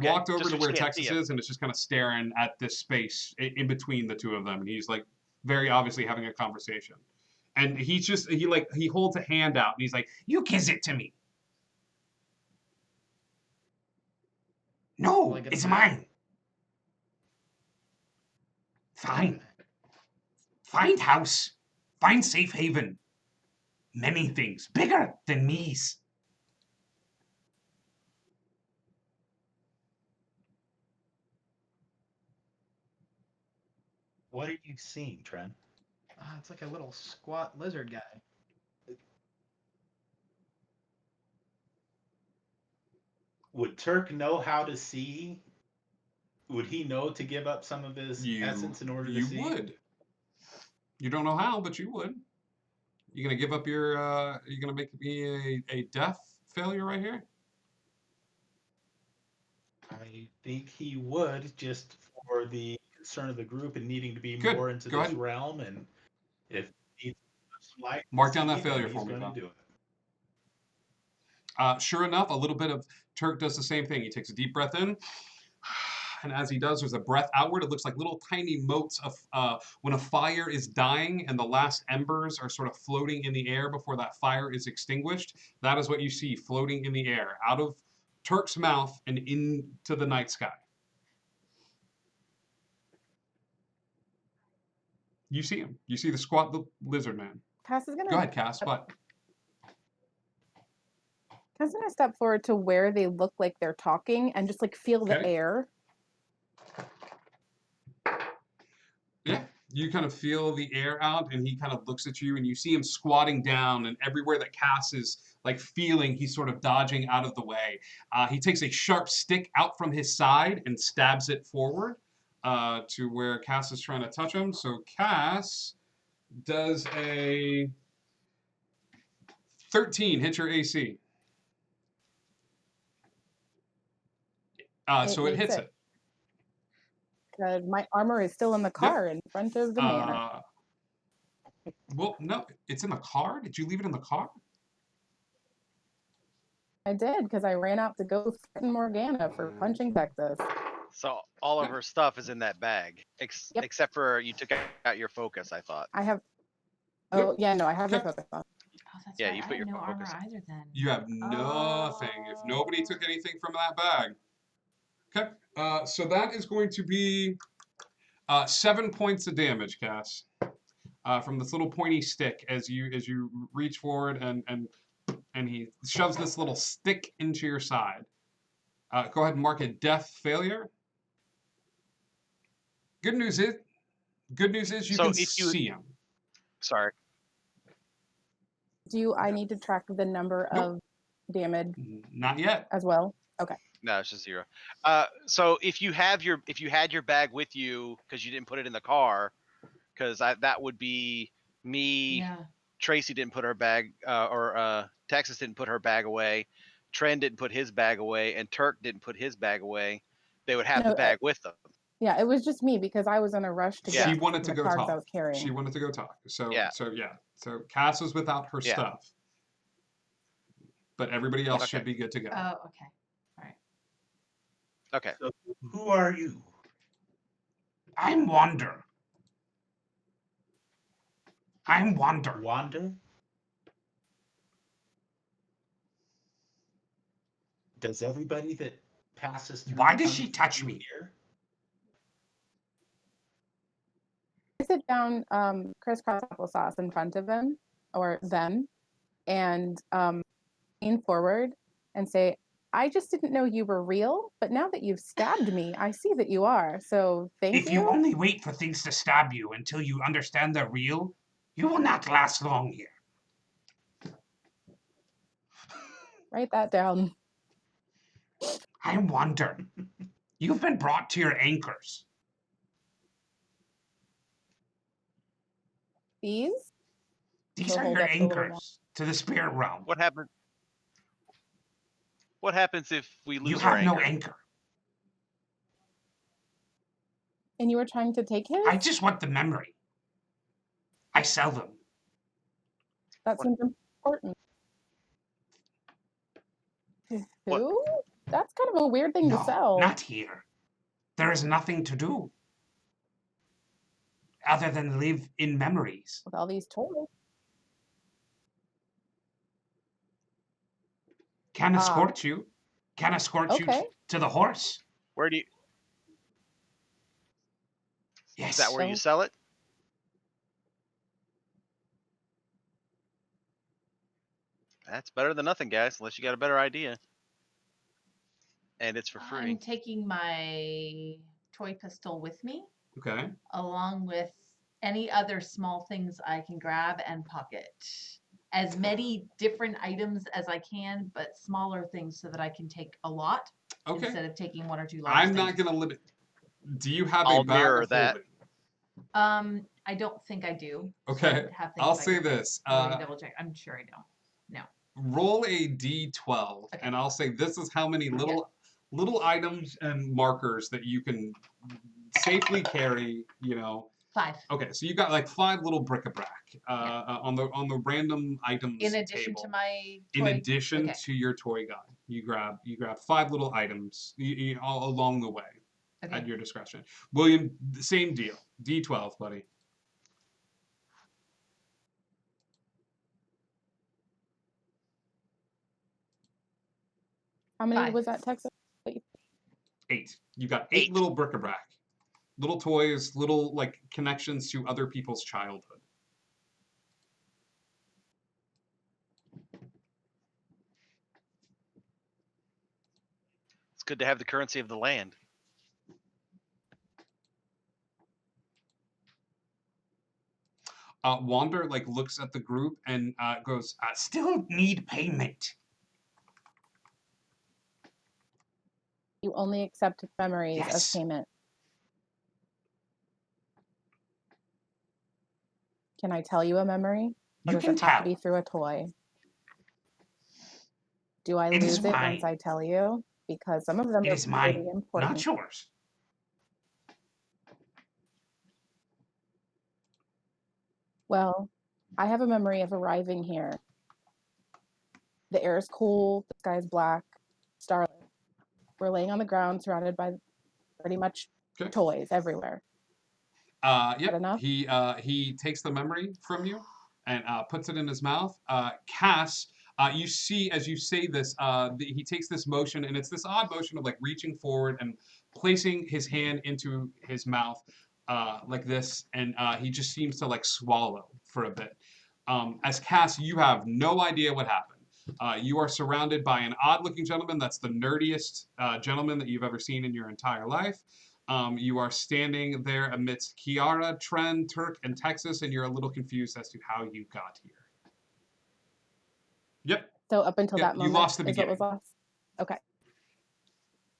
walked over just to we where can't see Texas him. is, and is just kind of staring at this space in between the two of them, and he's like very obviously having a conversation. And he holds a hand out, and he's like, You gives it to me. No, Like it's a- mine. Fine. Find house. Find safe haven. Many things bigger than me's. What are you seeing, Trent? It's like a little squat lizard guy. Would Turk know how to see? Would he know to give up some of his essence in order to see? You would. You don't know how, but you would. You gonna give up your? You gonna make me a death failure right here? I think he would, just for the concern of the group and needing to be Good. more into Go this ahead. realm. And if he needs some light, to Mark down that see, then failure he's for me, going pal. to do it. Sure enough, a little bit of Turk does the same thing. He takes a deep breath in, and as he does, there's a breath outward. It looks like little tiny motes of when a fire is dying and the last embers are sort of floating in the air before that fire is extinguished. That is what you see floating in the air out of Turk's mouth and into the night sky. You see him. You see the squat lizard man. Cass is gonna Go ahead, Cass. What? Cass is gonna step forward to where they look like they're talking and just like feel the Okay. air. Yeah, you kind of feel the air out, and he kind of looks at you, and you see him squatting down, and everywhere that Cass is like feeling, he's sort of dodging out of the way. He takes a sharp stick out from his side and stabs it forward to where Cass is trying to touch him. So Cass does a 13, hit your AC. So it It hits hits it. Because my armor is still in the car in front of the manor. Well, no, it's in the car. Did you leave it in the car? I did because I ran out to go threaten Morgana for punching Texas. So all of her stuff is in that bag, Yep. except for you took out your focus. I thought. I have. Oh yeah, no, I have my Okay. focus on. Oh, that's Yeah, right. you I put have your no armor focus. either then. You have nothing. If nobody took anything from that bag. Okay. So that is going to be 7 points of damage, Cass, from this little pointy stick as you reach forward and he shoves this little stick into your side. Go ahead and mark a death failure. Good news is Good news is you So can if you- see him. Sorry. Do I need to track the number Nope. of damage Not yet. as well? Okay. No, it's just 0. So if you had your bag with you because you didn't put it in the car, because that would be me. Yeah. Tracy didn't put her bag, or Texas didn't put her bag away. Trent didn't put his bag away, and Turk didn't put his bag away. They would have No, the bag with them. Yeah, it was just me because I was in a rush to Yeah. get She wanted to the go cards I talk. was carrying. She wanted to go talk. So Yeah. So Cass was without her Yeah. stuff. But everybody else Okay. should be good to go. Oh, okay. All right. Okay. So who are you? I'm Wander. I'm Wander. Wanda? Does everybody that passes through Why does come she touch through me? here? I sit down crisscross applesauce in front of him or them and lean forward and say, I just didn't know you were real, but now that you've stabbed me, I see that you are. So thank If you only wait for things to stab you until you understand they're real, you will not last long here. Write that down. I'm Wander. You've been brought to your anchors. These? These So are hold your up the little anchors to the spirit realm. What happened? What happens if we lose You our have no anchor? anchor. And you were trying to take his? I just want the memory. I sell them. That seems important. To What? who? That's kind of a weird thing No, to sell. not here. There is nothing to do other than live in memories. With all these toys. Can escort you. Can escort you okay. to the horse. Where do you? Yes. Is that where you So- sell it? That's better than nothing, guys. Unless you got a better idea. And it's for free. I'm taking my toy pistol with me, Okay. along with any other small things I can grab and pocket. As many different items as I can, but smaller things so that I can take a lot Okay. instead of taking one or two large I'm things. not gonna limit. Do you have I'll a bag mirror of that. I holding? don't think I do. Okay. I have things I'll I say can this. let me double check. I'm sure I don't. Roll a d12, Okay. and I'll say this is how many little items and markers that you can safely carry. You know. 5. Okay, so you got like 5 little bric-a-brac on the random items In addition table. to my In toy. addition okay. to your toy gun, you grab 5 little items all along the way Okay. at your discretion. William, the same deal. D12, buddy. How many 5. was that, Texas? 8. You got 8 8. little bric-a-brac, little toys, little like connections to other people's childhood. It's good to have the currency of the land. Wander like looks at the group and goes, Still need payment. You only accept memories Yes. as payment. Can I tell you a memory? Or You does can it have tell. to be through a toy? Do I It is lose it mine. once I tell you? Because some of them It are is mine, pretty important. not yours. Well, I have a memory of arriving here. The air is cool, the sky is black, starlit. We're laying on the ground surrounded by pretty much Okay. toys everywhere. Yep. enough? He takes the memory from you and puts it in his mouth. Cass, you see as you say this, he takes this motion, and it's this odd motion of like reaching forward and placing his hand into his mouth like this, and he just seems to like swallow for a bit. As Cass, you have no idea what happened. You are surrounded by an odd-looking gentleman that's the nerdiest gentleman that you've ever seen in your entire life. You are standing there amidst Kiara, Tren, Turk, and Texas, and you're a little confused as to how you got here. Yep. So up until Yeah, that you moment lost the is what was beginning. lost. Okay.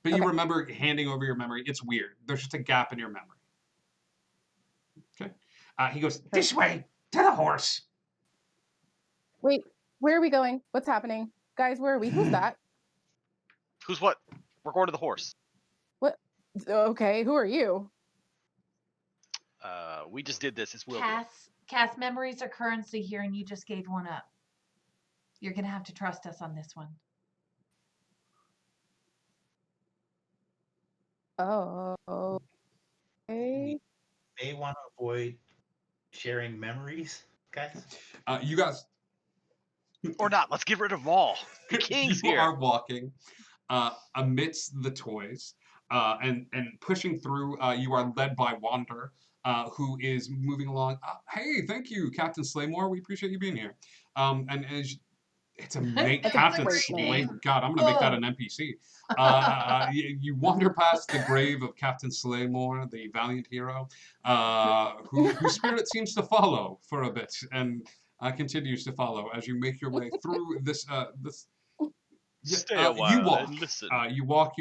But you Okay. remember handing over your memory. It's weird. There's just a gap in your memory. Okay. He goes, This way, to the horse. Wait, where are we going? What's happening? Guys, where are we? Who's that? Who's what? We're going to the horse. What? Okay, who are you? We just did this. It's Will. Cass, memories are currency here, and you just gave one up. You're gonna have to trust us on this one. Oh, okay. May want to avoid sharing memories, guys. you guys. Or not. Let's get rid of them all. The king's You here. are walking amidst the toys and pushing through. You are led by Wander, who is moving along. Hey, thank you, Captain Slaymore. We appreciate you being here. And as it's a name, That's a Captain great name. Slaymore. God, I'm gonna make that an NPC. You wander past the grave of Captain Slaymore, the valiant hero, whose spirit seems to follow for a bit and continues to follow as you make your way through this. Stay a while You walk. and listen. You walk.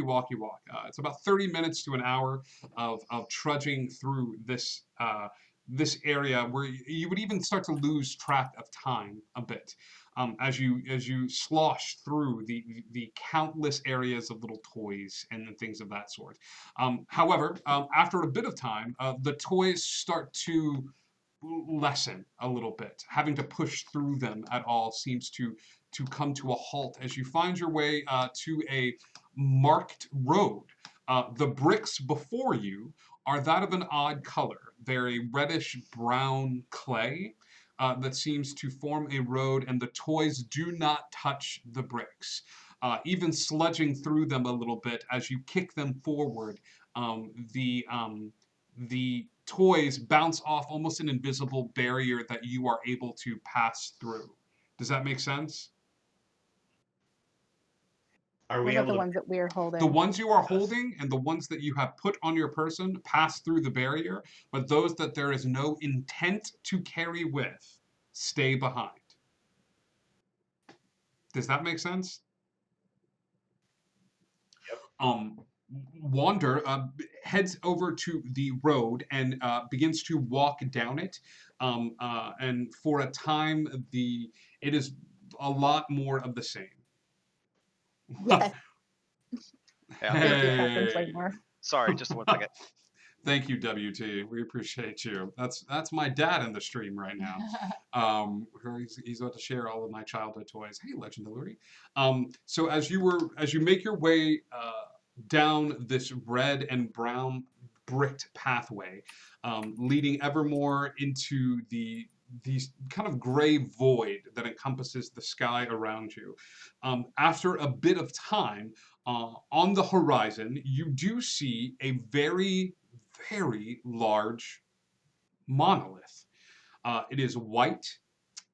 It's about 30 minutes to an hour of trudging through this this area where you would even start to lose track of time a bit as you slosh through the countless areas of little toys and things of that sort. However, after a bit of time, the toys start to lessen a little bit. Having to push through them at all seems to come to a halt as you find your way to a marked road. The bricks before you are that of an odd color. They're a reddish brown clay that seems to form a road, and the toys do not touch the bricks. Even sludging through them a little bit as you kick them forward, the toys bounce off almost an invisible barrier that you are able to pass through. Does that make sense? Are What we about able the to? ones that we're holding? The ones you are holding and the ones that you have put on your person pass through the barrier, but those that there is no intent to carry with stay behind. Does that make sense? Yep. Wander heads over to the road and begins to walk down it. And for a time, it is a lot more of the same. Yes. Yeah. Thank you, Captain Hey. Slaymore. Sorry, just 1 second. Thank you, WT. We appreciate you. That's my dad in the stream right now. He's about to share all of my childhood toys. Hey, Legendary. So as you make your way down this red and brown bricked pathway, leading ever more into these kind of gray void that encompasses the sky around you. After a bit of time, on the horizon, you do see a very, very large monolith. It is white.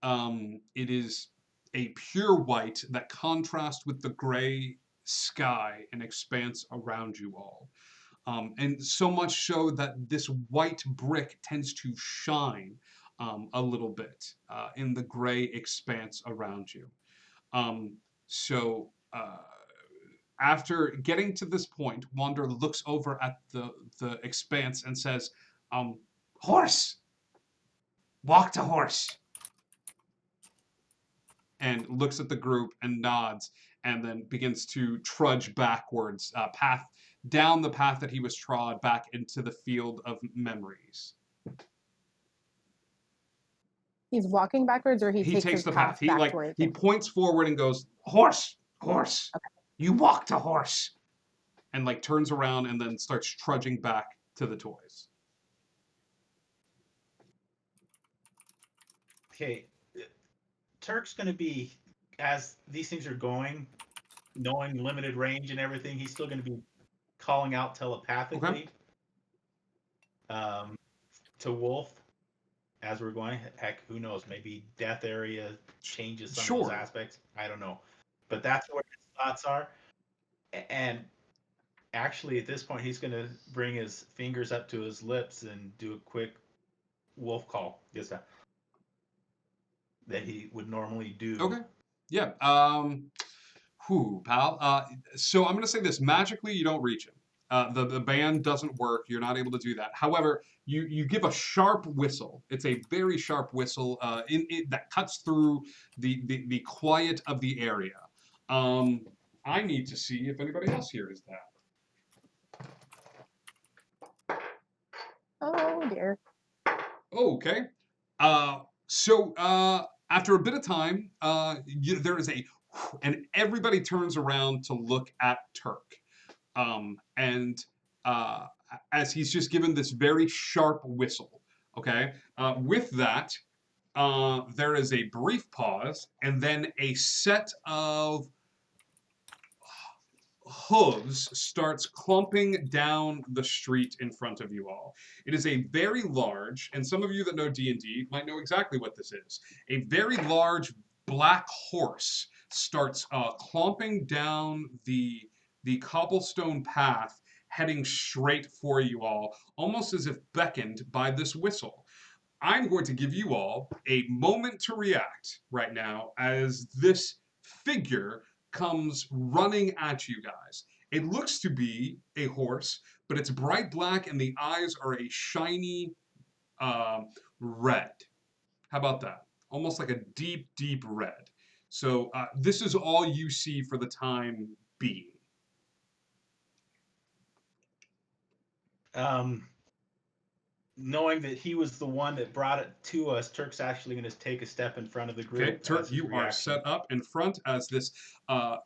It is a pure white that contrasts with the gray sky and expanse around you all. And so much so that this white brick tends to shine a little bit in the gray expanse around you. After getting to this point, Wander looks over at the expanse and says, Horse! Walk to horse. and looks at the group and nods, and then begins to trudge backwards, down the path that he was trod back into the field of memories. He's walking backwards, or he takes takes his the path. back towards He it? points forward and goes, Horse! Horse! Okay. You walk to horse. and turns around and then starts trudging back to the toys. Okay, Turk's going to be, as these things are going, knowing limited range and everything, he's still going to be calling out telepathically to Wolf as we're going. Heck, who knows? Maybe death area changes some of those aspects. I don't know. But that's where his thoughts are. And actually, at this point, he's going to bring his fingers up to his lips and do a quick wolf call. Yes, that he would normally do. Okay. Yeah. Pal. So I'm going to say this. Magically, you don't reach him. The band doesn't work. You're not able to do that. However, you give a sharp whistle. It's a very sharp whistle that cuts through the quiet of the area. I need to see if anybody else hears that. Oh dear. Okay. So after a bit of time, there is and everybody turns around to look at Turk. And as he's just given this very sharp whistle, okay? With that, there is a brief pause, and then a set of hooves starts clumping down the street in front of you all. It is a very large, and some of you that know D&D might know exactly what this is. A very large black horse starts clomping down the cobblestone path, heading straight for you all, almost as if beckoned by this whistle. I'm going to give you all a moment to react right now as this figure comes running at you guys. It looks to be a horse, but it's bright black and the eyes are a shiny red. How about that? Almost like a deep, deep red. So this is all you see for the time being. Knowing that he was the one that brought it to us, Turk's actually going to take a step in front of the group. Okay, Turk, as his you are reaction. set up in front as this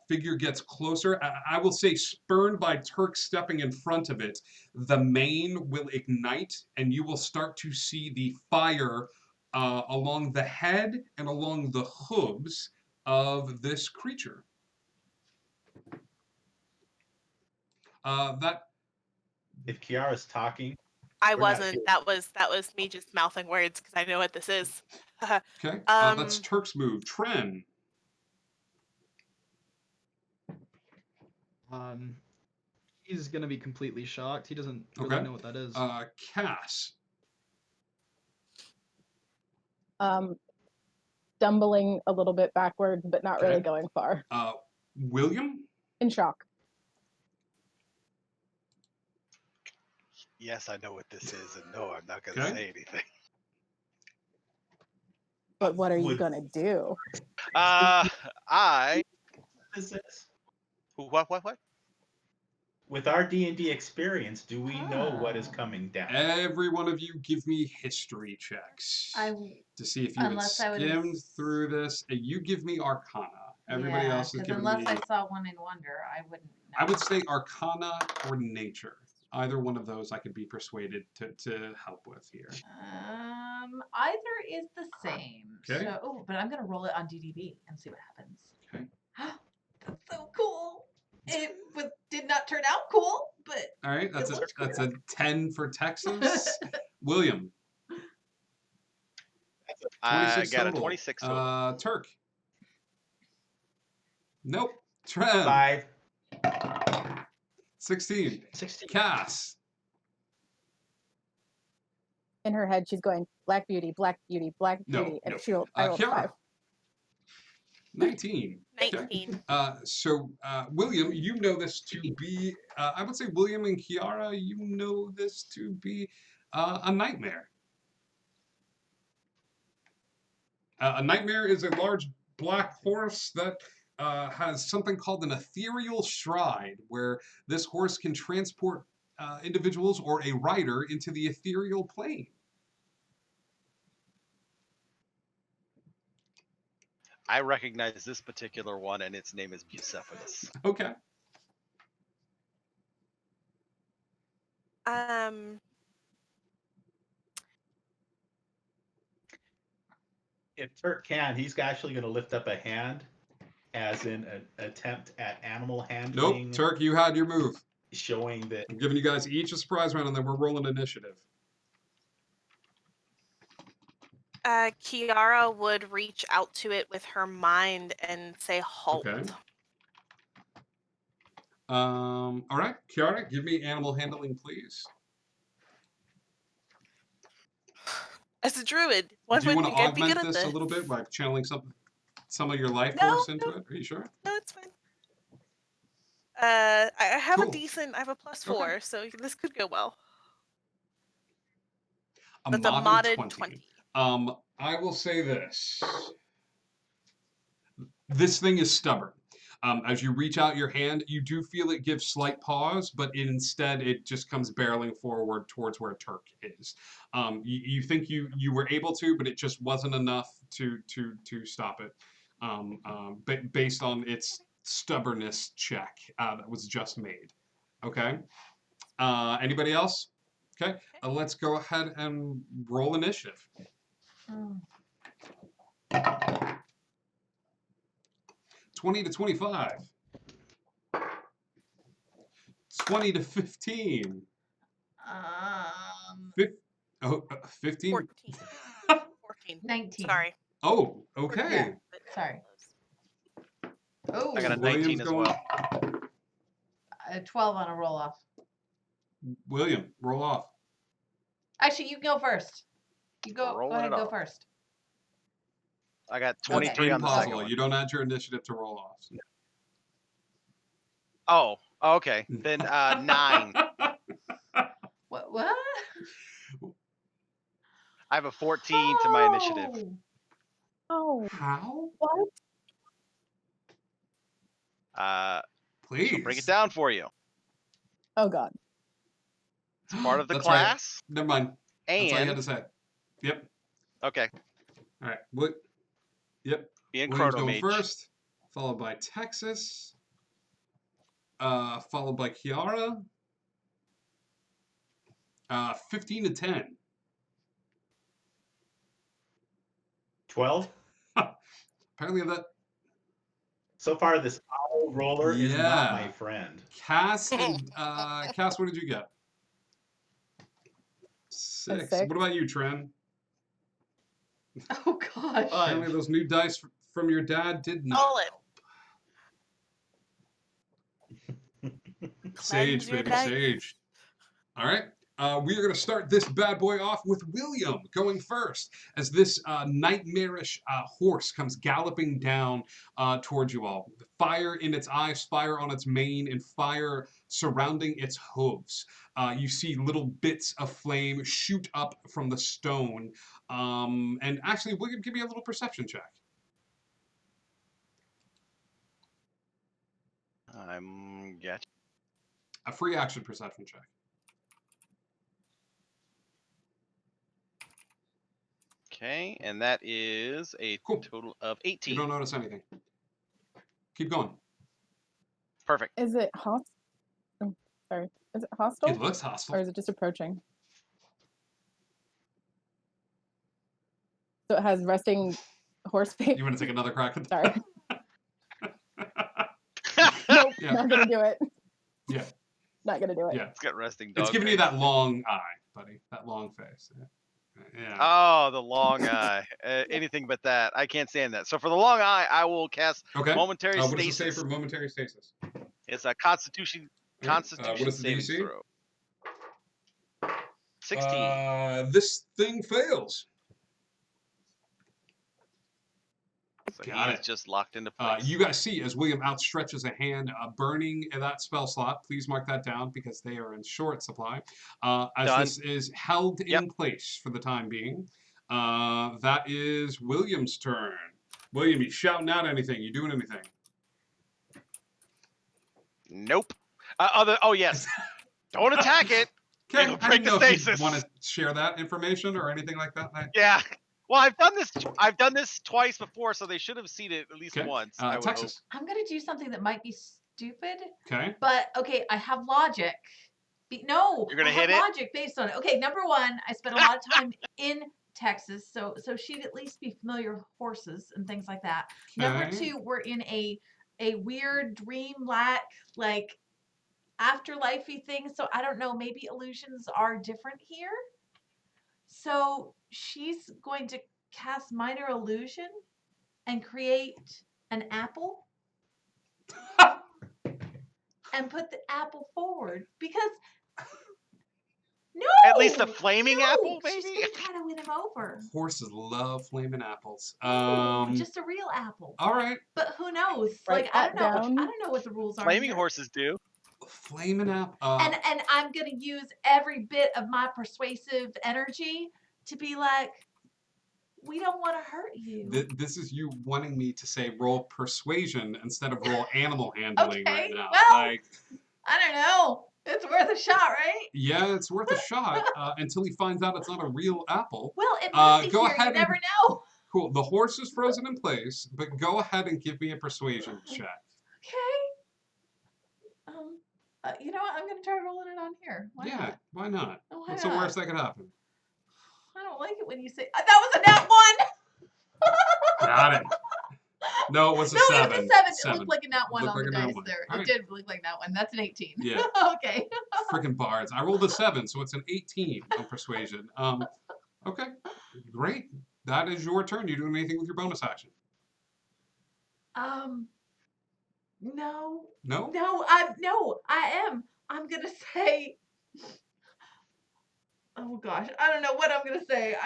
figure gets closer. I will say, spurned by Turk stepping in front of it, the mane will ignite, and you will start to see the fire along the head and along the hooves of this creature. If Kiara's talking, I we're not wasn't. here. That was me just mouthing words because I know what this is. Okay, that's Turk's move. Tren. He's gonna be completely shocked. He doesn't really know what that is. Cass. Stumbling a little bit backwards, but not really going far. William? In shock. Yes, I know what this is, and no, I'm not going to say anything. But what are you gonna do? This is What? with our D&D experience, do we know what is coming down? Every one of you give me history checks to see if you had skimmed through this. And you give me Arcana. Everybody else is giving unless me... I saw one in Wonder, I wouldn't know. I would say Arcana or Nature. Either one of those I could be persuaded to help with here. Either is the same. Okay. So, but I'm gonna roll it on DDB and see what happens. Okay. That's so cool. It did not turn out cool, but All right, that's a 10 for Texas. William. I got total. a 26 total. Turk. Nope. Trev. 5. 16. Cass. In her head, she's going, Black Beauty, Black Beauty, Black Beauty, and she'll I rolled 5. 19. 19. So, William, you know this to be, I would say William and Kiara, you know this to be a nightmare. A nightmare is a large black horse that has something called an ethereal stride, where this horse can transport individuals or a rider into the ethereal plane. I recognize this particular one, and its name is Bucephalus. Okay. If Turk can, he's actually going to lift up a hand, as in an attempt at animal handling. Nope, Turk, you had your move. Showing that... I'm giving you guys each a surprise round, and then we're rolling initiative. Kiara would reach out to it with her mind and say halt. Okay. All right, Kiara, give me animal handling, please. As a druid, Do one you would want to think I'd be good augment at this this. a little bit by channeling some of your life No, force into no, it? Are you sure? no, it's fine. I have Cool. a decent. I have a +4, Okay. so this could go well. A That's a modded modded 20. 20. I will say this. This thing is stubborn. As you reach out your hand, you do feel it give slight pause, but instead it just comes barreling forward towards where Turk is. You think you were able to, but it just wasn't enough to stop it, based on its stubbornness check that was just made. Okay. Anybody else? Okay. Let's go ahead and roll initiative. Mm. 20 to 25. 20 to 15. 15. 14. 14. 19. Sorry. Oh, okay. Yeah. Sorry. Oh, I got a William's 19 as going. well. a 12 on a roll off. William, roll off. Actually, you go first. You go Rolling ahead it and go off. first. I got That's 23 on the second impossible. one. You don't add your initiative to roll offs. Oh, okay. Then 9. What? I have a 14 to my initiative. Oh, How? what? Please. She'll break it down for you. Oh God. It's part of the That's right. class. Never mind. That's all you had And to say. Yep. okay, All right. What? Yep. being William's Chrono going Mage. first, followed by Texas, followed by Kiara. 15 to 10. 12. Apparently that So far, this owl roller is not Yeah. my friend. Cass and Cass, what did you get? 6. 6. What about you, Tren? Oh gosh. Apparently those new dice from your dad did not. All it. Sage, Cleanse your baby, dice. sage. All right. We are going to start this bad boy off with William going first as this nightmarish horse comes galloping down towards you all. Fire in its eyes, fire on its mane, and fire surrounding its hooves. You see little bits of flame shoot up from the stone. And actually, William, give me a little perception check. I'm getting. A free action perception check. Okay, and that is a Cool. total of You 18. don't notice anything. Keep going. Perfect. Is it hostile? Oh, sorry. Is it hostile? It looks Or hostile. is it just approaching? So it has resting horse face. You want to take another crack at Sorry. that? Nope, Yeah. not gonna do it. Yeah. Not gonna do it. Yeah. It's got resting dog. It's giving you face. that long eye, buddy. That long face. Yeah. Oh, the long eye. Anything but that. I can't stand that. So for the long eye, I will cast Okay. momentary What does it say stasis. for momentary stasis? It's a Constitution What is the saving DC? throw. 16. This thing fails. So Got he is it. just locked into place. You guys see as William outstretches a hand, burning that spell slot. Please mark that down because they are in short supply. As Done. this is held in place for the time being. That is William's turn. William, you shouting out anything? You doing anything? Nope. Oh yes. Don't attack it. Okay, It'll I break didn't the know if you stasis. want to share that information or anything like that. Yeah. Well, I've done this twice before, so they should have seen it at least Okay. once. I would Texas. I'm gonna do something that might be stupid, Okay. but okay, I have logic. No, You're gonna I have hit it? logic based on it. Okay, number one, I spent a lot of time in Texas, so she'd at least be familiar with horses and things like that. Number Okay. two, we're in a weird like afterlifey thing, so I don't know, maybe illusions are different here. So she's going to cast minor illusion and create an apple. and put the apple forward because no, At least a flaming apple, She's maybe? gonna try to win him over. Horses love flaming apples. No, just a real apple. All right. But who knows? Write Like I don't that know. down. I don't know what the rules are. Flaming here. horses do. Flaming apple. And I'm gonna use every bit of my persuasive energy to be like, we don't want to hurt you. This is you wanting me to say roll persuasion instead of roll animal handling right Okay, now. well- Like, I don't know. It's worth a shot, right? yeah, it's worth a shot until he finds out it's not a real apple. Well, it might be go here. ahead You and- never know. Cool. The horse is frozen in place, but go ahead and give me a persuasion check. Okay. You know what? I'm gonna try rolling it on here. Why Yeah, not? why not? Why What's the not? worst that could happen? I don't like it when you say that was a nat one. Got it. No, it was a No, 7. it was a 7. It looked like a nat one Looked on like the a nat dice one. there. All It right. did look like that one. That's an 18. Yeah. Okay. Freaking bards. I rolled a 7, so it's an 18 on persuasion. Okay, great. That is your turn. You doing anything with your bonus action? No. No? No, I am. I'm gonna say. Oh gosh, I don't know what I'm gonna say.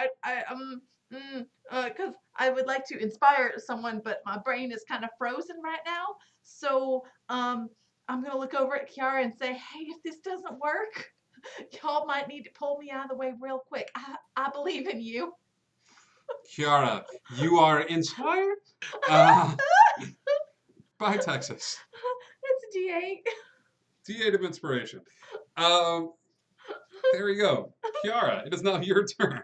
Because I would like to inspire someone, but my brain is kind of frozen right now. So, I'm gonna look over at Kiara and say, "Hey, if this doesn't work, y'all might need to pull me out of the way real quick. I believe in you." Kiara, you are inspired by Texas. It's a D8. D8 of inspiration. There we go. Kiara, it is now your turn.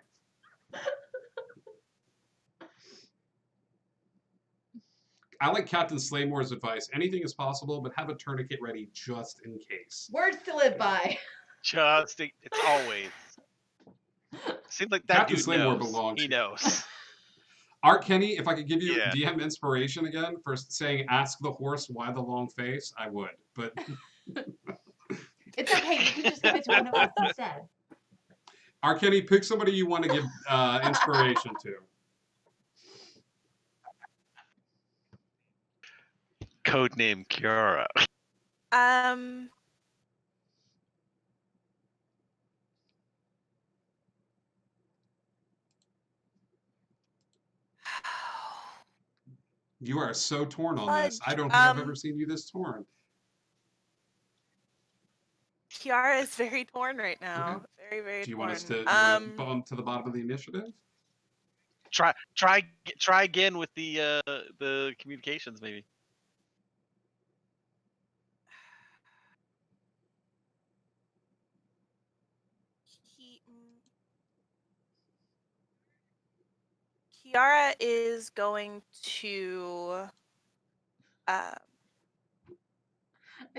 I like Captain Slaymore's advice. Anything is possible, but have a tourniquet ready just in case. Words to live by. It's always. Seems like that Captain dude Slaymore knows. belongs He here. knows. Art Kenny, if I could give you Yeah. DM inspiration again for saying ask the horse why the long face, I would. But It's okay. You can just give it to one of us instead. Art Kenny, pick somebody you want to give inspiration to. Codename Kiara. You are so torn on this. I don't think I've ever seen you this torn. Kiara is very torn right now. Okay. Very, very Do you torn. want us to bump to the bottom of the initiative? Try again with the communications maybe. Kiara is going to. I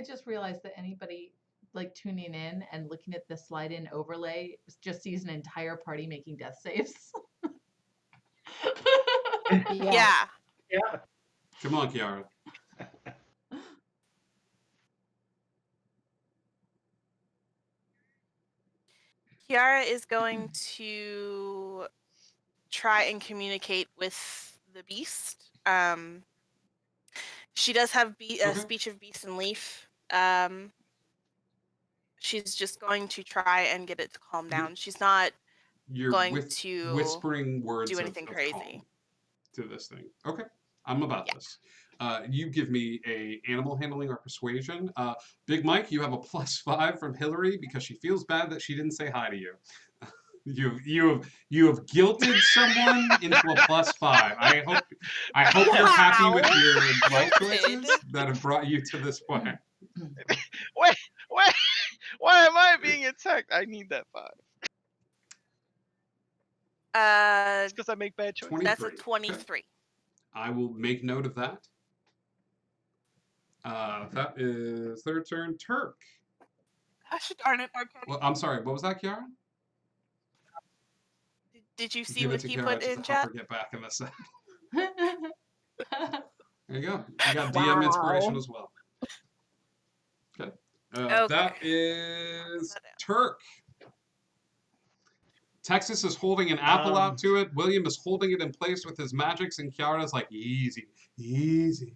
just realized that anybody like tuning in and looking at the slide in overlay just sees an entire party making death saves. Yeah. Yeah. Come on, Kiara. Kiara is going to try and communicate with the beast. She does have speech of beast and leaf. She's just going to try and get it to calm down. She's not You're going to whispering words do anything of crazy calm to this thing. Okay, I'm about this. You give me a animal handling or persuasion. Big Mike, you have a +5 from Hillary because she feels bad that she didn't say hi to you. You have guilted someone into a +5. I hope you're happy with your life choices that have brought you to this point. Wait, why am I being attacked? I need that 5. It's because I make bad choices. That's a 23. 23. I will make note of that. That is third turn. Turk. Gosh darn it, Mark. Well, I'm sorry. What was that, Kiara? Did you see Give it what to he Kiara put just in to help chat? her get back in the set. There you go. You got DM inspiration as well. Okay. That is Turk. Texas is holding an apple out to it. William is holding it in place with his magics, and Kiara's like, easy, easy.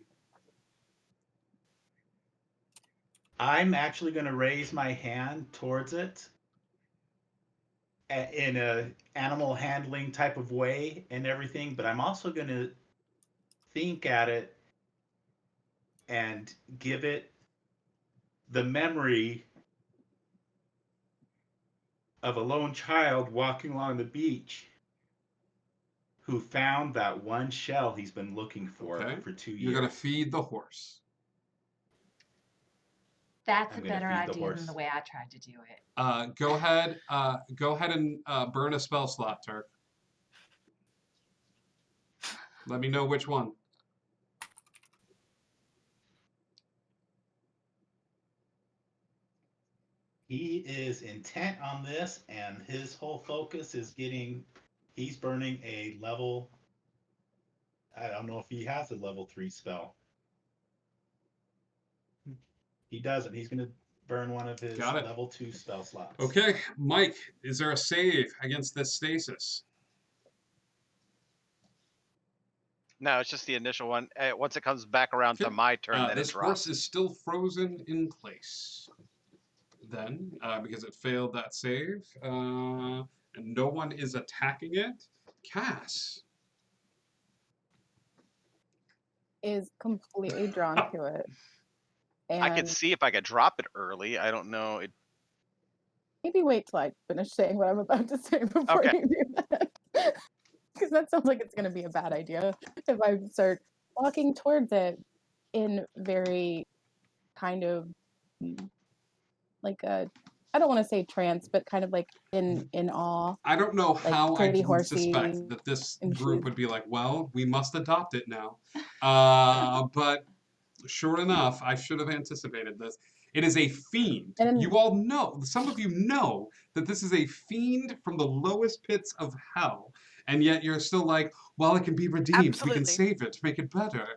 I'm actually going to raise my hand towards it in a animal handling type of way and everything, but I'm also going to think at it and give it the memory of a lone child walking along the beach who found that one shell he's been looking for Okay. 2 years. You're gonna feed the horse. That's I'm a gonna better feed the idea than horse. the way I tried to do it. Go ahead. Go ahead and burn a spell slot, Turk. Let me know which one. He is intent on this, and his whole focus is he's burning a level, I don't know if he has a level 3 spell. He doesn't. He's going to burn one of his Got it. level 2 spell slots. Okay, Mike, is there a save against this stasis? No, it's just the initial one. Once it comes back around to Okay. my turn, then it This drops. horse is still frozen in place. Then, because it failed that save, and no one is attacking it, Cass. Is completely drawn to it. And I could see if I could drop it early. I don't know. maybe wait till I finish saying what I'm about to say before Okay. you do that. Because that sounds like it's going to be a bad idea if I start walking towards it in very kind of like a, I don't want to say trance, but kind of like in awe. I don't know Like how I pretty didn't horsey suspect that this and group shit. would be like, well, we must adopt it now. But sure enough, I should have anticipated this. It is a fiend. And- You all know, some of you know that this is a fiend from the lowest pits of hell. And yet you're still like, well, it can be redeemed. We Absolutely. can save it, make it better.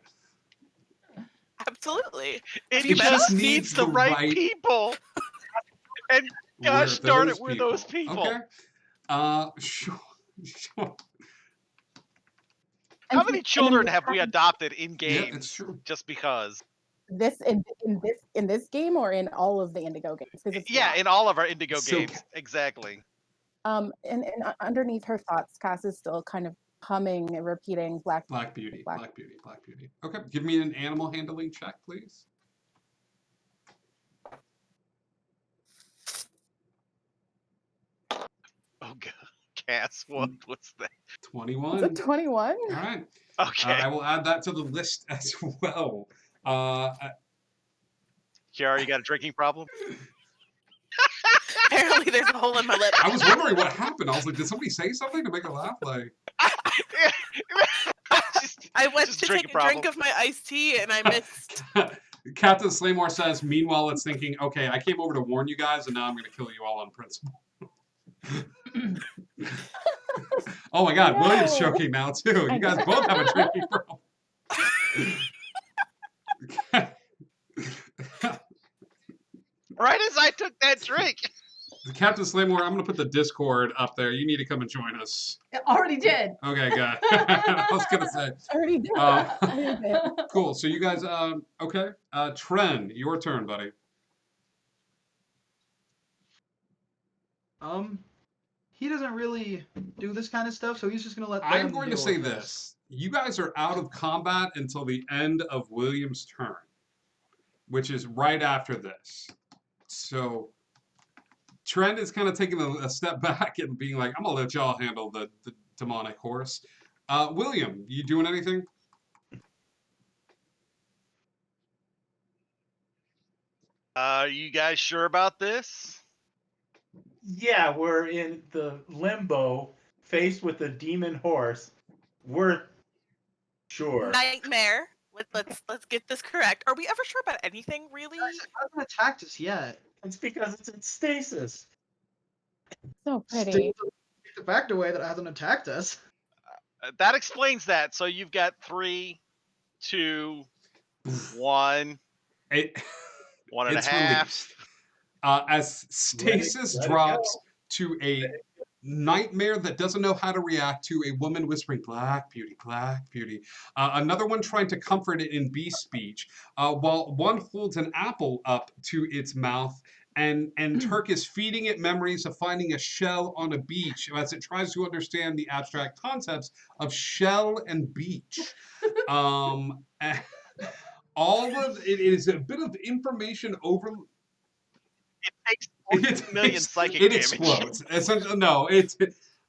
Absolutely. It It just just needs needs the the right right- people. And gosh darn it, we're those people. Okay. Sure. Sure. How And- many and children in have we adopted in Yeah, games it's true. just because? this in this game or in all of the Indigo games? 'Cause it's Yeah, lots. in all of our Indigo So- games. Exactly. And underneath her thoughts, Cass is still kind of humming and repeating Black Beauty. Black- Black Beauty. Black Beauty. Okay. Give me an animal handling check, please. Oh god. Cass, what's that? 21. It's a 21. All right. Okay. I will add that to the list as well. Kiara, you got a drinking problem? Apparently, there's a hole in my lip. I was wondering what happened. I was like, did somebody say something to make her laugh? Like, I went Just to drink take a a drink problem. of my iced tea and I missed. Captain Slaymore says, meanwhile, it's thinking, okay, I came over to warn you guys, and now I'm going to kill you all on principle. Oh my god, No. William's choking now, too. You guys both have a drinking problem. Right as I took that drink. Captain Slaymore, I'm going to put the Discord up there. You need to come and join us. It already did. Okay, good. I was going to say. I already did. Uh, I already did. Cool. So you guys, okay. Tren, your turn, buddy. He doesn't really do this kind of stuff, so he's just gonna let. I'm them going to deal say with this. You guys are out of combat until the end of William's turn, which is right after this. So Trent is kind of taking a step back and being like, I'm going to let y'all handle the demonic horse. William, you doing anything? You guys sure about this? Yeah, we're in the limbo, faced with a demon horse. We're sure. Nightmare. Let's get this correct. Are we ever sure about anything, really? It hasn't attacked us yet. It's because it's in stasis. So pretty. Still take the fact away that it hasn't attacked us. That explains that. So you've got 3, 2, 1, It, 1 and a it's half. released. As stasis let it drops to a nightmare that doesn't know how to react to a woman whispering Black Beauty, Black Beauty. Another one trying to comfort it in beast speech, while one holds an apple up to its mouth. And Turk is feeding it memories of finding a shell on a beach as it tries to understand the abstract concepts of shell and beach. And all of it is a bit of information over. It takes 14 million psychic It damage. explodes. Essentially, no,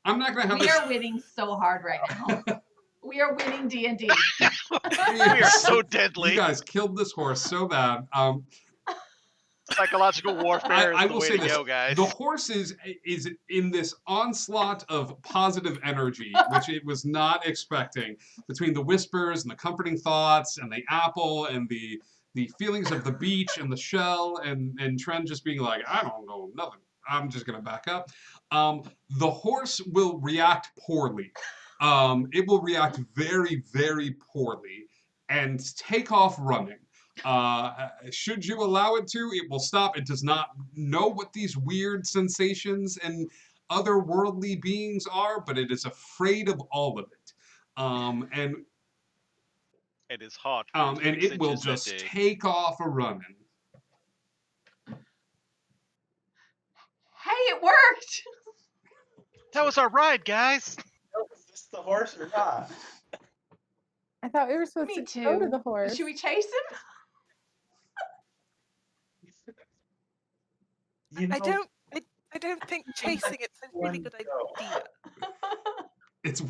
I'm not gonna have We this. are winning so hard right now. We are winning D&D. We are so deadly. You guys killed this horse so bad. Psychological warfare I is the will way say to this: go, guys. the horse is in this onslaught of positive energy, which it was not expecting. Between the whispers and the comforting thoughts, and the apple, and the feelings of the beach and the shell, and Tren just being like, I don't know nothing. I'm just gonna back up. The horse will react poorly. It will react very, very poorly and take off running. Should you allow it to, it will stop. It does not know what these weird sensations and otherworldly beings are, but it is afraid of all of it. And It is hot. and it will just take off a running. Hey, it worked! That was our ride, guys. Is this the horse or not? I thought we were supposed Me to go to too. the horse. Should we chase him? You know, I don't think chasing it's a really good idea. It's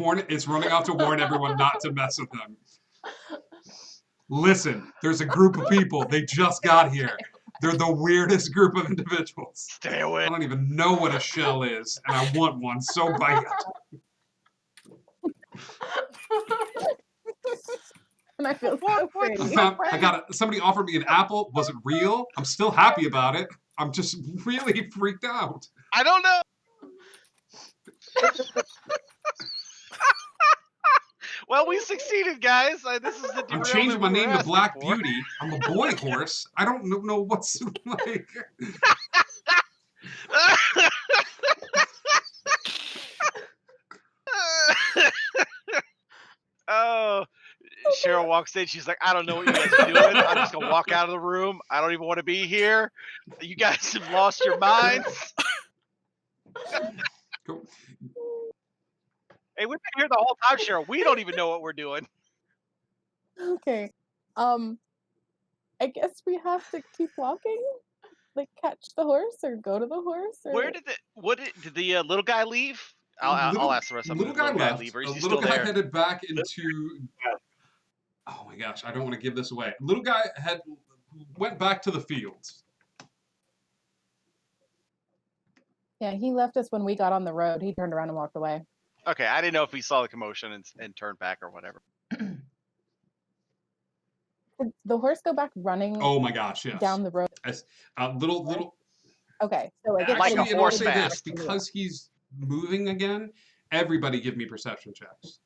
running off to warn everyone not to mess with them. Listen, there's a group of people. They just got here. They're the weirdest group of individuals. Stay away. I don't even know what a shell is, and I want one so bad. And I feel so pretty. Somebody offered me an apple. Was it real? I'm still happy about it. I'm just really freaked out. I don't know. Well, we succeeded, guys. This is the I'm derailment changing my we were name to asking Black for. Beauty. I'm a boy horse. I don't know what's like. Oh, Cheryl walks in. She's like, I don't know what you guys are doing. I'm just gonna walk out of the room. I don't even want to be here. You guys have lost your minds. Cool. Hey, we've been here the whole time, Cheryl. We don't even know what we're doing. Okay. I guess we have to keep walking? Like catch the horse or go to the horse? Or... Where did the little guy leave? I'll ask the rest of them. Little guy left. Leave, or is he Little still guy there? headed back into. Oh my gosh! I don't want to give this away. Little guy went back to the fields. Yeah, he left us when we got on the road. He turned around and walked away. Okay, I didn't know if he saw the commotion and turned back or whatever. Did the horse go back running Oh my gosh! Yes. down the road? As, little. Okay, so like, Like a Actually, and I'll horse say back. this because he's moving again. Everybody, give me perception checks.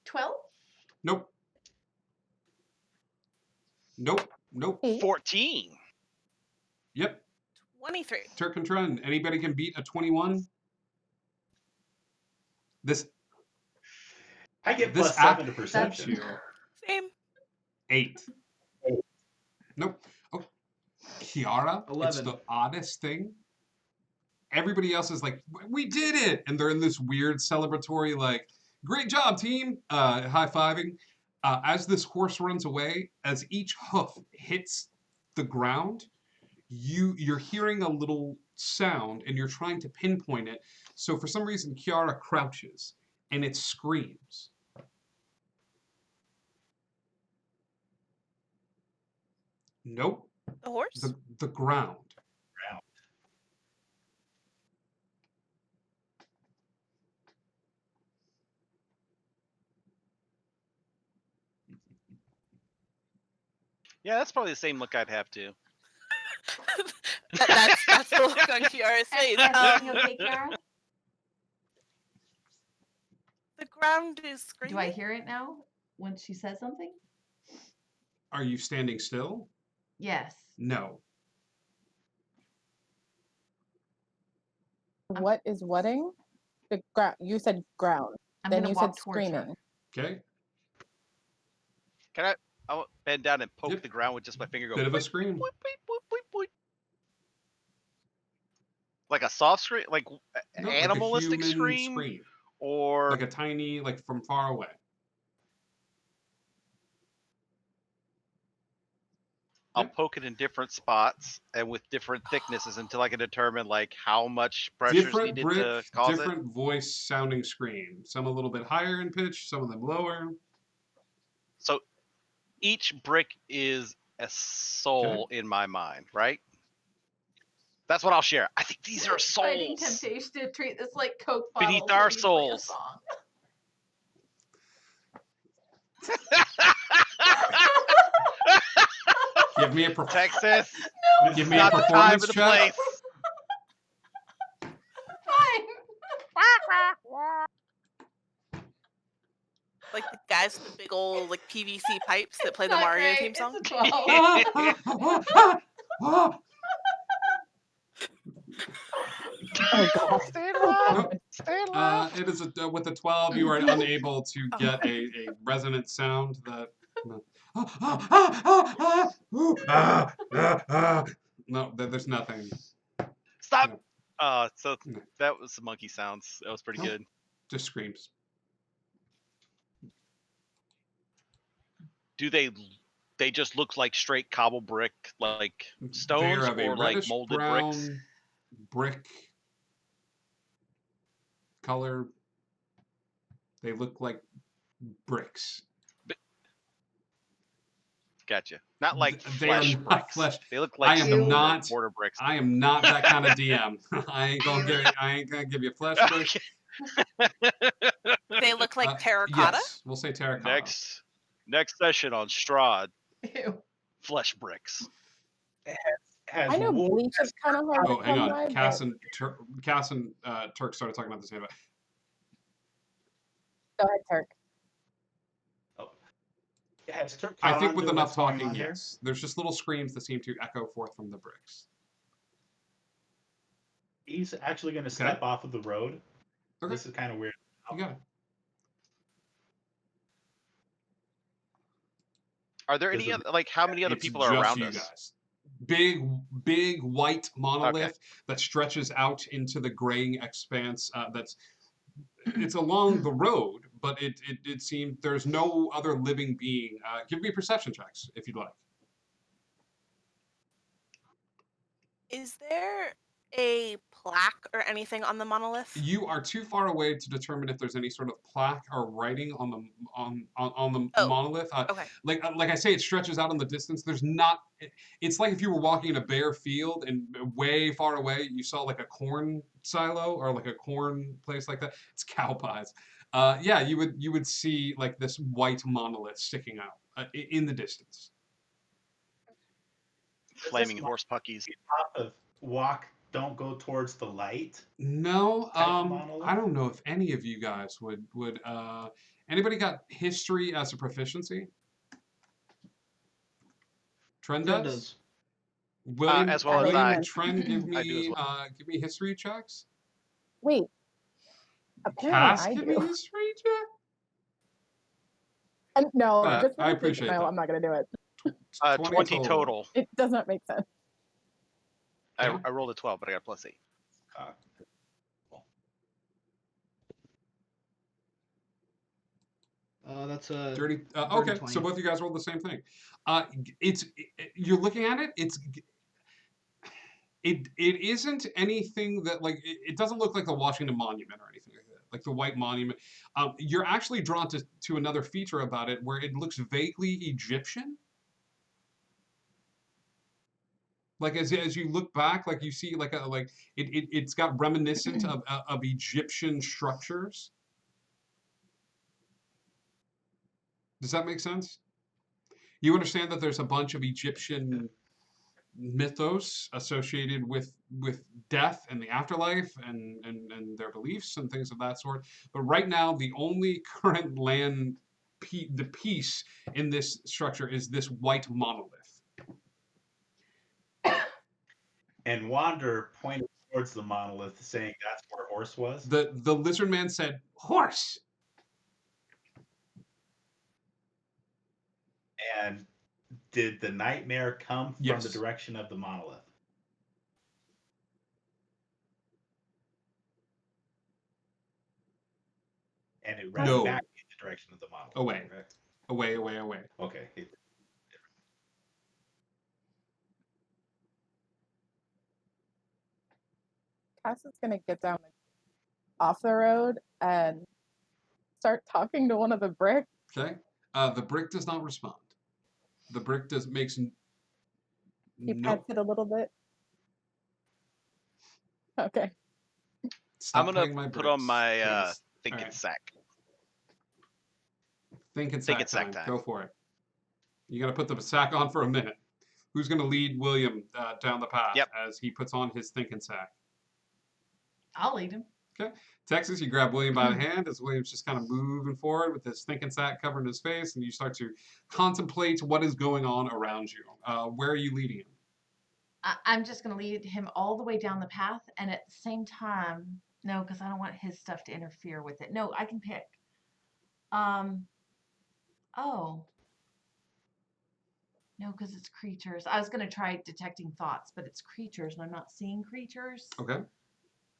12? Nope. Nope. 14. Yep. 23. Turk and Tren. Anybody can beat a 21. This I get this plus app 7 to helps perception. you. Same. 8. Nope. Oh, Kiara. It's 11. the oddest thing. Everybody else is like, we did it, and they're in this weird celebratory, like, great job, team, high-fiving. As this horse runs away, as each hoof hits the ground, you're hearing a little sound, and you're trying to pinpoint it. So for some reason, Kiara crouches, and it screams. Nope. The horse? The ground. Yeah, that's probably the same look I'd have too. That's the look on Kiara's face. Everything okay, Kara? The ground is screaming. Do I hear it now when she says something? Are you standing still? Yes. No. What is wetting? The ground. You said ground. I'm Then gonna you walk said towards her. screaming. Okay. Can I'll bend down and poke Yep. the ground with just my finger. Go. Bit of a boink, scream. boink, boink, boink, boink. Like a soft scream, like No, animalistic like a human scream, or like a tiny, like from far away. I'll Yep. poke it in different spots and with different thicknesses until I can determine like how much pressure is Different needed to brick, cause it. different voice sounding scream. Some a little bit higher in pitch, some of them lower. So each brick is a soul in my mind, right? That's what I'll share. I think these are Fighting souls. temptation to treat this like Coke Beneath bottles our when you play a souls. song. Give me a Texas. Give This me is a not the time performance or the check. place. Fine. Like the guys with the big old like PVC pipes that play the Not Mario great. theme It's song. a 12. Oh god. Stay alive. Nope. Stay alive. It is with a 12. You are unable to get a resonant sound that. No, there's nothing. Stop. No. So No. that was the monkey sounds. That was pretty Nope. good. Just screams. Do they just look like straight cobble brick, like stones, They're of a or like reddish molded brown bricks? brick color. They look like bricks. Gotcha. Not like They are flesh not bricks. flesh. They look like I am stone or not. mortar bricks. I am not that kind of DM. I ain't gonna give you flesh bricks. They look like terracotta. Yes, we'll say terracotta. Next session on Strahd, Ew. flesh bricks. Has I know wool- bleach is kind of hard Oh, to hang come on. by, Cass but and Turk started talking about the same. go ahead, Turk. Has Turk I caught think on with to enough what's going talking, on here? yes. There's just little screams that seem to echo forth from the bricks. He's actually going to step off of the road. Okay. This is kind of weird. You got it. Are there any other, like how many other It's people are just around you us? guys. Big white monolith that stretches out into the graying expanse. It's along the road, but it seemed there's no other living being. Give me perception checks if you'd like. Is there a plaque or anything on the monolith? You are too far away to determine if there's any sort of plaque or writing on the monolith. Okay. Like I say, it stretches out in the distance. There's not. It's like if you were walking in a bare field and way far away you saw like a corn silo or like a corn place like that. It's cow pies. Yeah, you would see like this white monolith sticking out in the distance. Flaming horse puckies. Top of walk, don't go towards the light. No, Type of monolith? I don't know if any of you guys would anybody got history as a proficiency? Trend Trend does? does. William, as well as William I. and Trend, give I do as me give me history checks. Wait. Apparently Cass, I give me do. history check. No, just I for the appreciate no, that. I'm not gonna do it. 20 total. It does not make sense. Yeah. I rolled a 12, but I got a +8. That's a Dirty. dirty Okay, 20. so both of you guys rolled the same thing. You're looking at it. It isn't anything that like it doesn't look like the Washington Monument or anything like that, like the White Monument. You're actually drawn to another feature about it where it looks vaguely Egyptian. Like as you look back, like you see like it's got reminiscent of Egyptian structures. Does that make sense? You understand that there's a bunch of Egyptian mythos associated with death and the afterlife and their beliefs and things of that sort. But right now, the only current the piece in this structure is this white monolith. And Wander pointed towards the monolith, saying that's where Horse was. The lizard man said, "Horse." And did the nightmare come from Yes. the direction of the monolith? And it ran No. back in the direction of the monolith. Away. correct? Away. Okay. Cass is gonna get down off the road and start talking to one of the bricks. Okay. The brick does not respond. The brick makes He no. pets it a little bit. Okay. Stop I'm petting my gonna put on bricks, my please. thinking Alright. sack. Thinking Thinking sack sack time. time. Go for it. You got to put the sack on for a minute. Who's going to lead William down the path Yep. as he puts on his thinking sack? I'll lead him. Texas, you grab William by the hand as William's just kind of moving forward with his thinking sack covering his face, and you start to contemplate what is going on around you. Where are you leading him? I'm just going to lead him all the way down the path, and at the same time, no, because I don't want his stuff to interfere with it. No, I can pick. Oh. No, because it's creatures. I was going to try detecting thoughts, but it's creatures, and I'm not seeing creatures. Okay,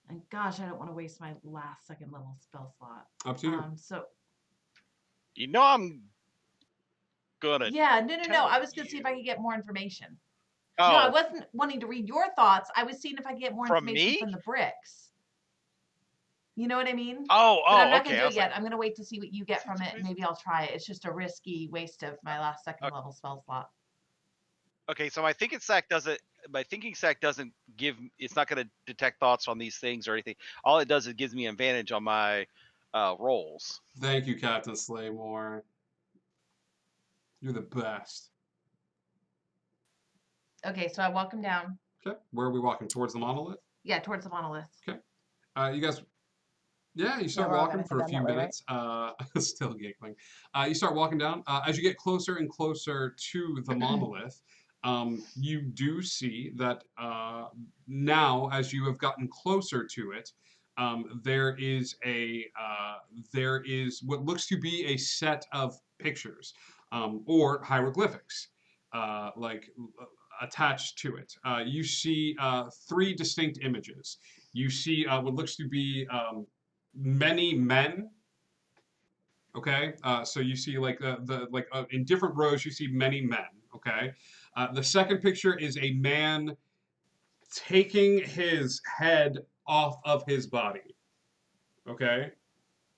And gosh, I don't want to waste my last second level spell slot. up to you. So You know I'm gonna. yeah, no. tell I was going to see if I you. could get more information. Oh, No, I wasn't wanting to read your thoughts. I was seeing if I could get more From information me? from the bricks. You know what I mean? oh, But I'm not okay. going to I do was it yet. like, I'm going to wait to see what you get from it, and maybe I'll try it. It's just a risky waste of my last second level spell slot. okay, so my thinking sack doesn't. My thinking sack doesn't give. It's not gonna detect thoughts on these things or anything. All it does is gives me advantage on my rolls. Thank you, Captain Slaymore. You're the best. Okay, so I walk him down. Okay, where are we walking? Towards the monolith? Yeah, towards the monolith. You guys, yeah, you start we're all walking gonna for a head few down that way, minutes. Still giggling. You start walking down. As you get closer and closer to the monolith, you do see that now, as you have gotten closer to it, there is what looks to be a set of pictures or hieroglyphics, attached to it. You see 3 distinct images. You see what looks to be many men. Okay, so you see in different rows you see many men. Okay, the second picture is a man taking his head off of his body. Okay,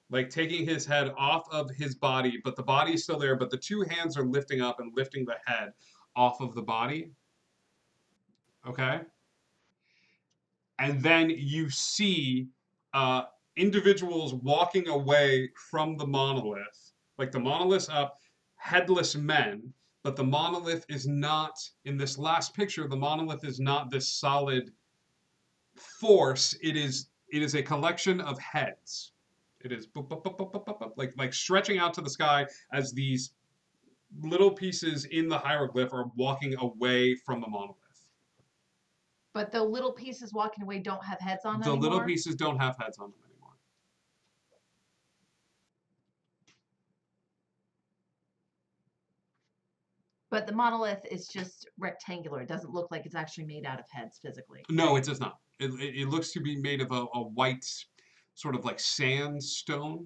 like taking his head off of his body, but the body is still there. But the 2 hands are lifting up and lifting the head off of the body. Okay. And then you see individuals walking away from the monolith. Like the monolith's up, headless men, but the monolith is not, in this last picture, the monolith is not this solid force. It is a collection of heads. It is like stretching out to the sky as these little pieces in the hieroglyph are walking away from the monolith. But the little pieces walking away don't have heads on them The anymore? little pieces don't have heads on them anymore. But the monolith is just rectangular. It doesn't look like it's actually made out of heads physically. No, it does not. It looks to be made of a white, sort of like sandstone,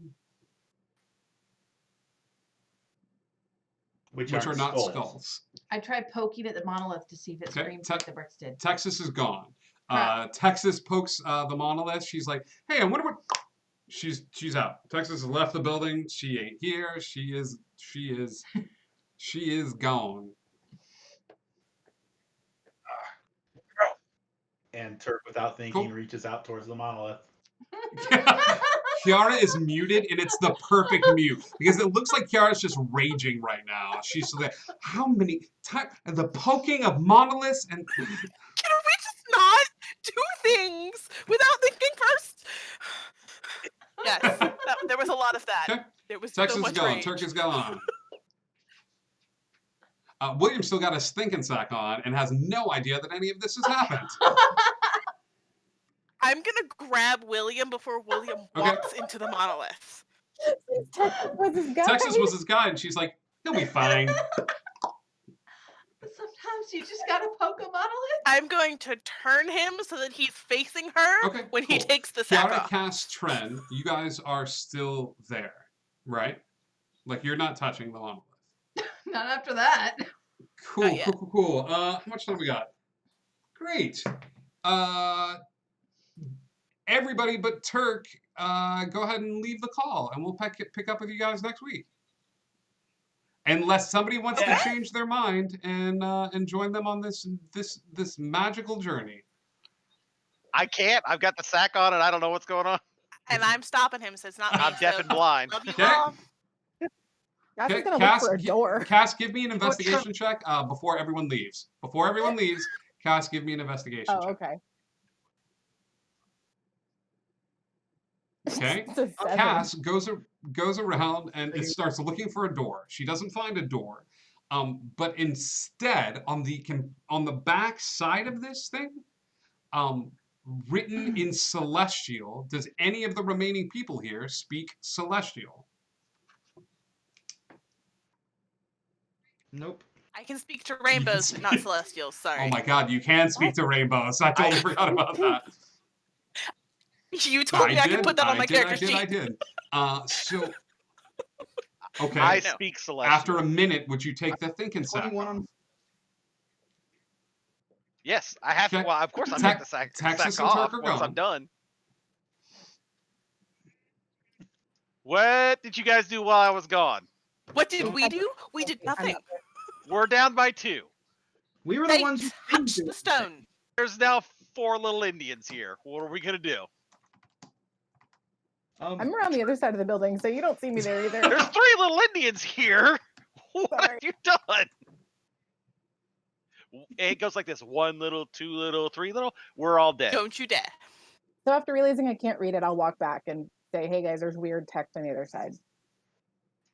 Which are aren't not skulls. skulls. I tried poking at the monolith to see if it Okay, screams like the bricks did. Texas is gone. Crap. Texas pokes the monolith. She's like, "Hey, I wonder what." She's out. Texas has left the building. She ain't here. She is gone. And Turk, without thinking, Cool. reaches out towards the monolith. Kiara is muted, and it's the perfect mute because it looks like Kiara's just raging right now. She's like, "How many times the poking of monoliths and." Can we just not do things without thinking first? Yes, there was a lot of that. Okay. There was Texas so is much gone. rage. Turk is gone. William's still got his thinking sack on and has no idea that any of this has happened. I'm gonna grab William before William Okay. walks into the monolith. Texas was his guy. Texas was his guy, and she's like, he'll be fine. Sometimes you just gotta poke a monolith. I'm going to turn him so that he's facing her Okay, when he cool. takes the sack Kiara off. casts Tren. You guys are still there, right? Like, you're not touching the monolith. Not after that. Cool, yet. cool. How much time we got? Great. Everybody but Turk, go ahead and leave the call, and we'll pick up with you guys next week. Unless somebody wants to change their mind and join them on this magical journey. I can't. I've got the sack on and I don't know what's going on. And I'm stopping him, so it's not me. I'm deaf so and blind. Love you Okay. all. Cass is Okay, gonna Cass, look for a door. Cass, give me an investigation check before everyone leaves. Before everyone leaves, Cass, give me an investigation Oh, check. okay. Okay. It's a 7. Cass goes around and it starts looking for a door. She doesn't find a door, but instead on the back side of this thing, written in Celestial. Does any of the remaining people here speak Celestial? Nope. I can speak to rainbows, but not celestials. Sorry. Oh my God, you can speak to rainbows. I totally forgot about that. You told me I could put that on my character sheet. I did. So, okay. I speak Celestial. After a minute, would you take the thinking sack? 21 on. Yes, I have to. Okay. Well, of course I Tex- take the sack Texas sack and off Turk are once gone. I'm done. What did you guys do while I was gone? What did we do? We did nothing. We're down by 2. We were the They ones who didn't touched do the it. stone. There's now 4 little Indians here. What are we gonna do? I'm around the other side of the building, so you don't see me there either. There's 3 little Indians here. What have Sorry. you done? It goes like this: 1 little, 2 little, 3 little. We're all dead. Don't you dare. So after realizing I can't read it, I'll walk back and say, "Hey guys, there's weird text on the other side."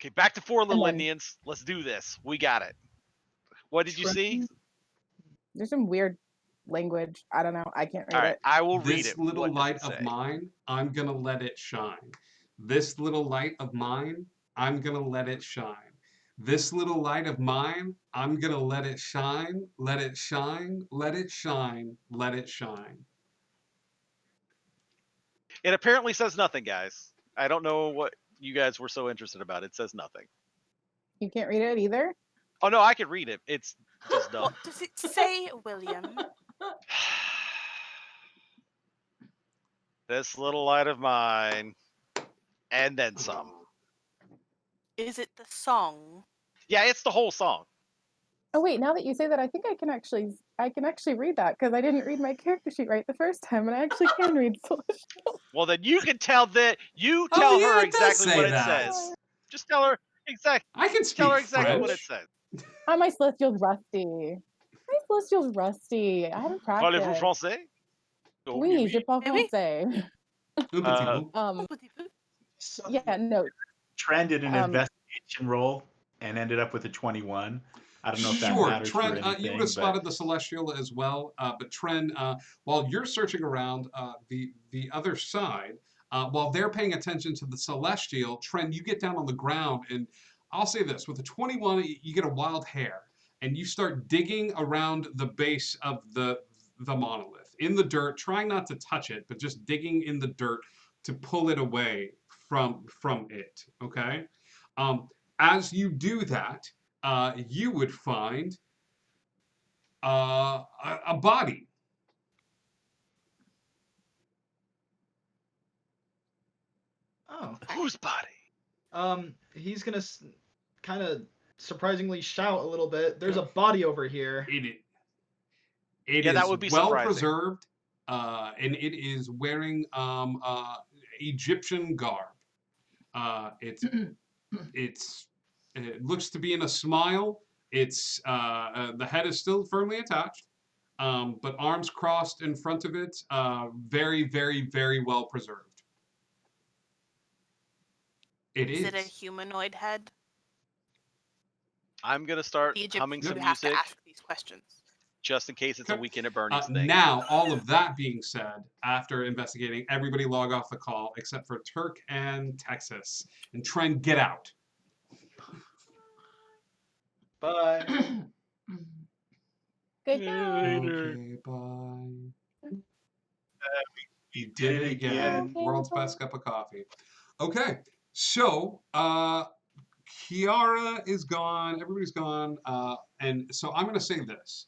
Okay, back to 4 little then- Indians. Let's do this. We got it. What did you see? There's some weird language. I don't know. I can't read All right, it. I will read This it. little What does light it of say? mine, I'm gonna let it shine. This little light of mine, I'm gonna let it shine. This little light of mine, I'm gonna let it shine, let it shine, let it shine, let it shine. It apparently says nothing, guys. I don't know what you guys were so interested about. It says nothing. You can't read it either. Oh no, I can read it. It's just dumb. What does it say, William? This little light of mine, and then some. Is it the song? Yeah, it's the whole song. Oh wait, now that you say that, I think I can actually read that because I didn't read my character sheet right the first time, and I actually can read Celestial. Well, then you can tell that you Oh, tell yeah, her it does exactly say what that. it says. Just tell her exactly. I can speak Tell her exactly French. what it says. Oh, my Celestial's rusty. My Celestial's rusty. I haven't Parlez-vous practiced. français? Oh, Oui, je parle Maybe. français. Un petit bout. So Yeah, no. Trent did an Um, investigation roll and ended up with a 21. I don't know if that Sure, matters for Tren, anything. you would have but spotted the Celestial as well, but Tren, while you're searching around the other side, while they're paying attention to the Celestial, Tren, you get down on the ground, and I'll say this, with a 21, you get a wild hair, and you start digging around the base of the monolith, in the dirt, trying not to touch it, but just digging in the dirt to pull it away from it, okay? As you do that, you would find a body. Oh. Whose body? He's gonna kind of surprisingly shout a little bit. There's a body over here. It Yeah, that is would be well surprising. preserved, and it is wearing Egyptian garb. It looks to be in a smile. It's the head is still firmly attached, but arms crossed in front of it. Very, very, very well preserved. Is it a humanoid head? I'm gonna start The humming Egyptians some who have to music ask these questions. just in case it's a Okay. Weekend at Bernie's thing. Now, all of that being said, after investigating, everybody log off the call except for Turk and Texas, and try and get out. Bye. Goodbye. Okay, bye. You did it again. Okay, World's bye. best cup of coffee. Okay, so Kiara is gone. Everybody's gone. And so I'm going to say this.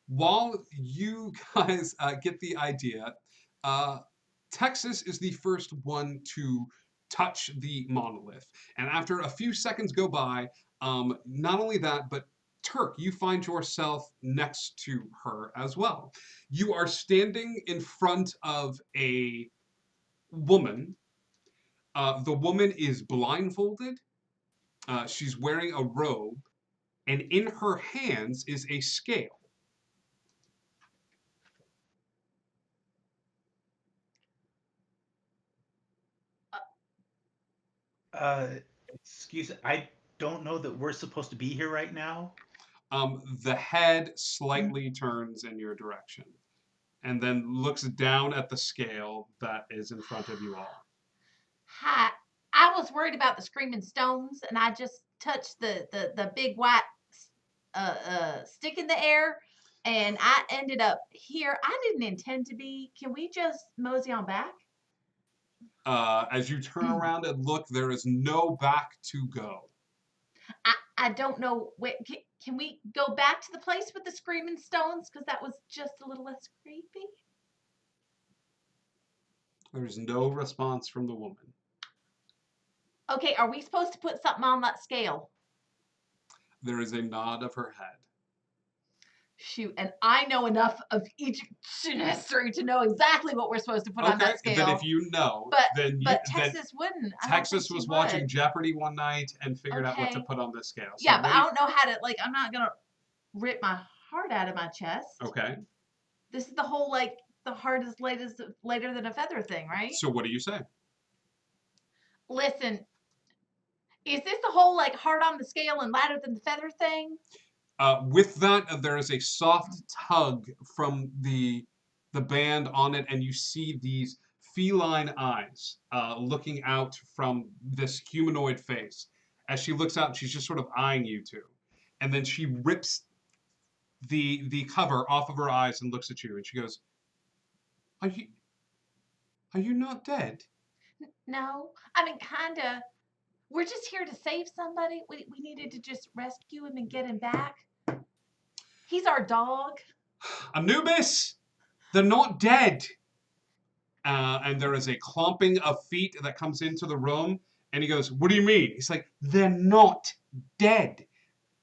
While you guys get the idea, Texas is the first one to touch the monolith. And after a few seconds go by, not only that, but Turk, you find yourself next to her as well. You are standing in front of a woman. The woman is blindfolded. She's wearing a robe. And in her hands is a scale. Excuse me, I don't know that we're supposed to be here right now. The head slightly turns in your direction and then looks down at the scale that is in front of you all. Hi. I was worried about the screaming stones, and I just touched the big white stick in the air, and I ended up here. I didn't intend to be. Can we just mosey on back? As you turn around and look, there is no back to go. I don't know. Wait, can we go back to the place with the screaming stones? Because that was just a little less creepy. There's no response from the woman. Okay, are we supposed to put something on that scale? There is a nod of her head. Shoot, and I know enough of Egyptian history to know exactly what we're supposed to put on that scale. Then if you know, then Texas wouldn't. I don't Texas think was she watching would. Jeopardy one night and figured out what to Okay. put on this scale. So Yeah, but what I do don't know how to, like, I'm not gonna rip my heart out of my chest. Okay. This is the whole, like, the heart is later than a feather thing, right? So what do you say? Listen, is this the whole, like, heart on the scale and lighter than the feather thing? With that, there is a soft tug from the band on it, and you see these feline eyes looking out from this humanoid face. As she looks out, she's just sort of eyeing you two, and then she rips the cover off of her eyes and looks at you, and she goes, "Are you not dead?" No, I mean, kinda. We're just here to save somebody. We needed to just rescue him and get him back. He's our dog. Anubis, they're not dead. And there is a clomping of feet that comes into the room, and he goes, "What do you mean?" He's like, "They're not dead.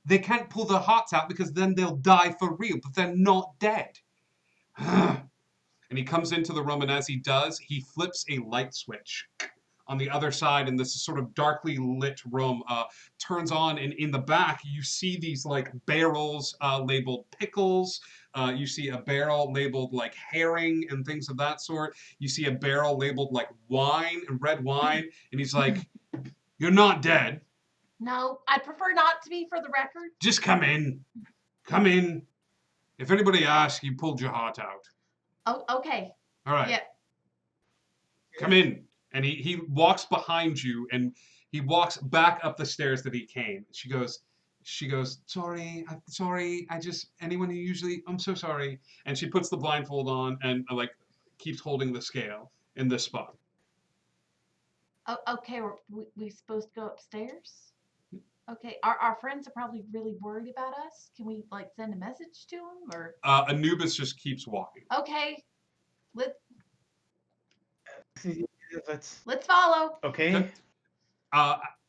They can't pull their hearts out because then they'll die for real, but they're not dead." And he comes into the room, and as he does, he flips a light switch on the other side, and this sort of darkly lit room turns on, and in the back you see these like barrels labeled pickles. You see a barrel labeled like herring and things of that sort. You see a barrel labeled like wine and red wine, and he's like, "You're not dead. No, I'd prefer not to be, for the record. Just come in. Come in. If anybody asks, you pulled your heart out. Oh, okay. All right. Yeah. Come in." And he walks behind you, and he walks back up the stairs that he came. She goes, sorry, anyone who usually, I'm so sorry. And she puts the blindfold on and like keeps holding the scale in this spot. Oh, okay. We supposed to go upstairs? Okay. Our friends are probably really worried about us. Can we, like, send a message to them, or? Anubis just keeps walking. Okay. Let's follow. Okay.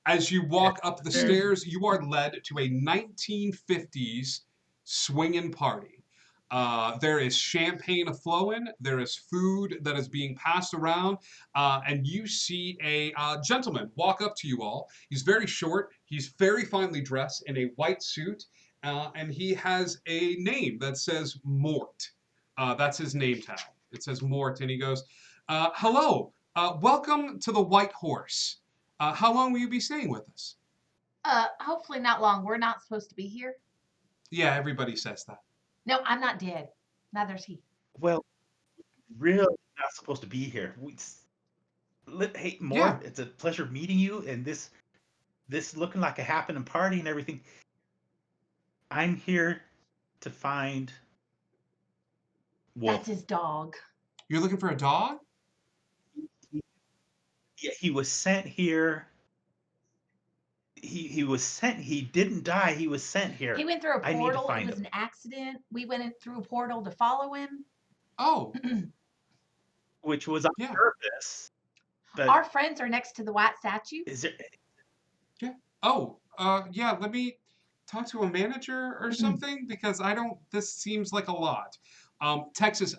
As you walk up the stairs, you are led to a 1950s swinging party. There is champagne a-flowing. There is food that is being passed around. And you see a gentleman walk up to you all. He's very short. He's very finely dressed in a white suit. And he has a name that says Mort. That's his name tag. It says Mort. And he goes, "Hello. Welcome to the White Horse. How long will you be staying with us?" Hopefully not long. We're not supposed to be here. Yeah, everybody says that. No, I'm not dead. Neither's he. Well, really not supposed to be here. Hey, Mort, Yeah. it's a pleasure meeting you, and this looking like a happening party and everything. I'm here to find Wolf. That's his dog. You're looking for a dog? Yeah, he was sent here. He was sent. He didn't die. He was sent here. He went through a I need to portal. It find was him. an accident. We went in through a portal to follow him. Oh, Which was on Yeah. purpose. But Our friends are next to the white statue. is there? oh, yeah. Let me talk to a manager or something because this seems like a lot. Texas,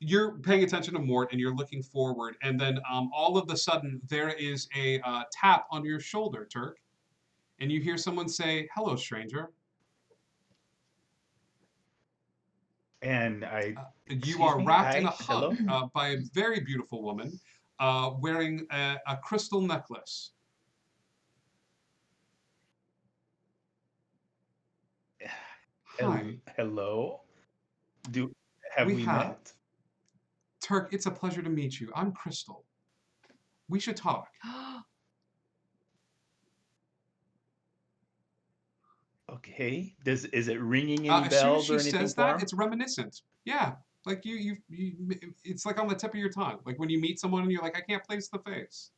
you're paying attention to Mort and you're looking forward, and then all of a sudden there is a tap on your shoulder, Turk, and you hear someone say, "Hello, stranger." And I You Excuse are me? wrapped in a Hi, hello? hug by a very beautiful woman wearing a crystal necklace. Hi, hello. Have We we have. met? Turk. It's a pleasure to meet you. I'm Crystal. We should talk. Okay. Is it ringing any As soon as bells she or anything says for that, him? it's reminiscent. Yeah, like you, it's like on the tip of your tongue. Like when you meet someone and you're like, I can't place the face.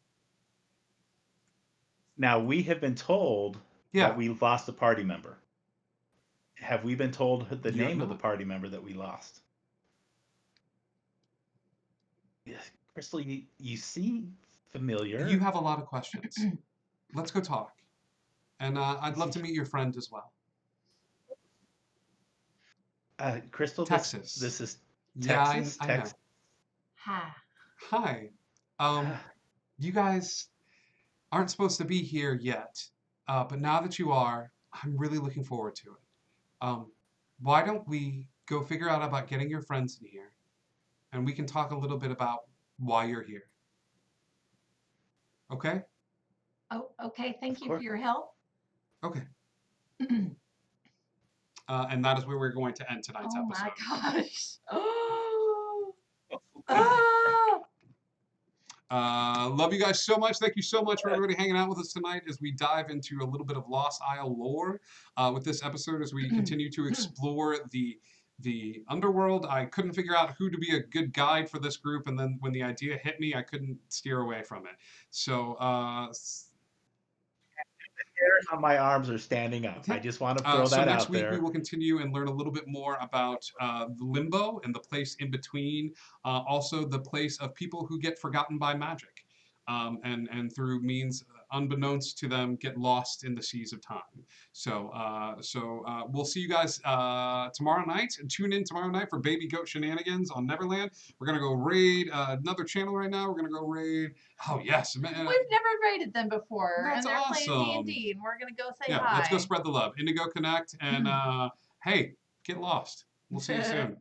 Now we have been told Yeah. that we lost a party member. Have we been told the You have name of the not. party member that we lost? Yes, Crystal, you seem familiar. You have a lot of questions. Let's go talk. And I'd love to meet your friend as well. Crystal, Texas. This is Yeah, Texas. I know. Texas. Hi. Hi. You guys aren't supposed to be here yet, but now that you are, I'm really looking forward to it. Why don't we go figure out about getting your friends in here, and we can talk a little bit about why you're here. Okay? Oh, okay. Thank you course. for your help. Okay. And that is where we're going to end tonight's Oh episode. my gosh. Oh. Oh. Love you guys so much. Thank you so much for everybody hanging out with us tonight as we dive into a little bit of Lost Isle lore with this episode as we continue to explore the underworld. I couldn't figure out who to be a good guide for this group, and then when the idea hit me, I couldn't steer away from it. So hairs on my arms are standing up. I just want to throw so that next out week there. we will continue and learn a little bit more about the limbo and the place in between. Also, the place of people who get forgotten by magic, and through means unbeknownst to them get lost in the seas of time. So we'll see you guys tomorrow night. And tune in tomorrow night for Baby Goat Shenanigans on Neverland. We're gonna go raid another channel right now. We're gonna go raid. Oh yes, man. We've never raided them before, That's and they're awesome. playing D&D, and we're gonna go say Yeah, hi. let's go spread the love. Indigo Connect, and hey, get lost. We'll see you soon.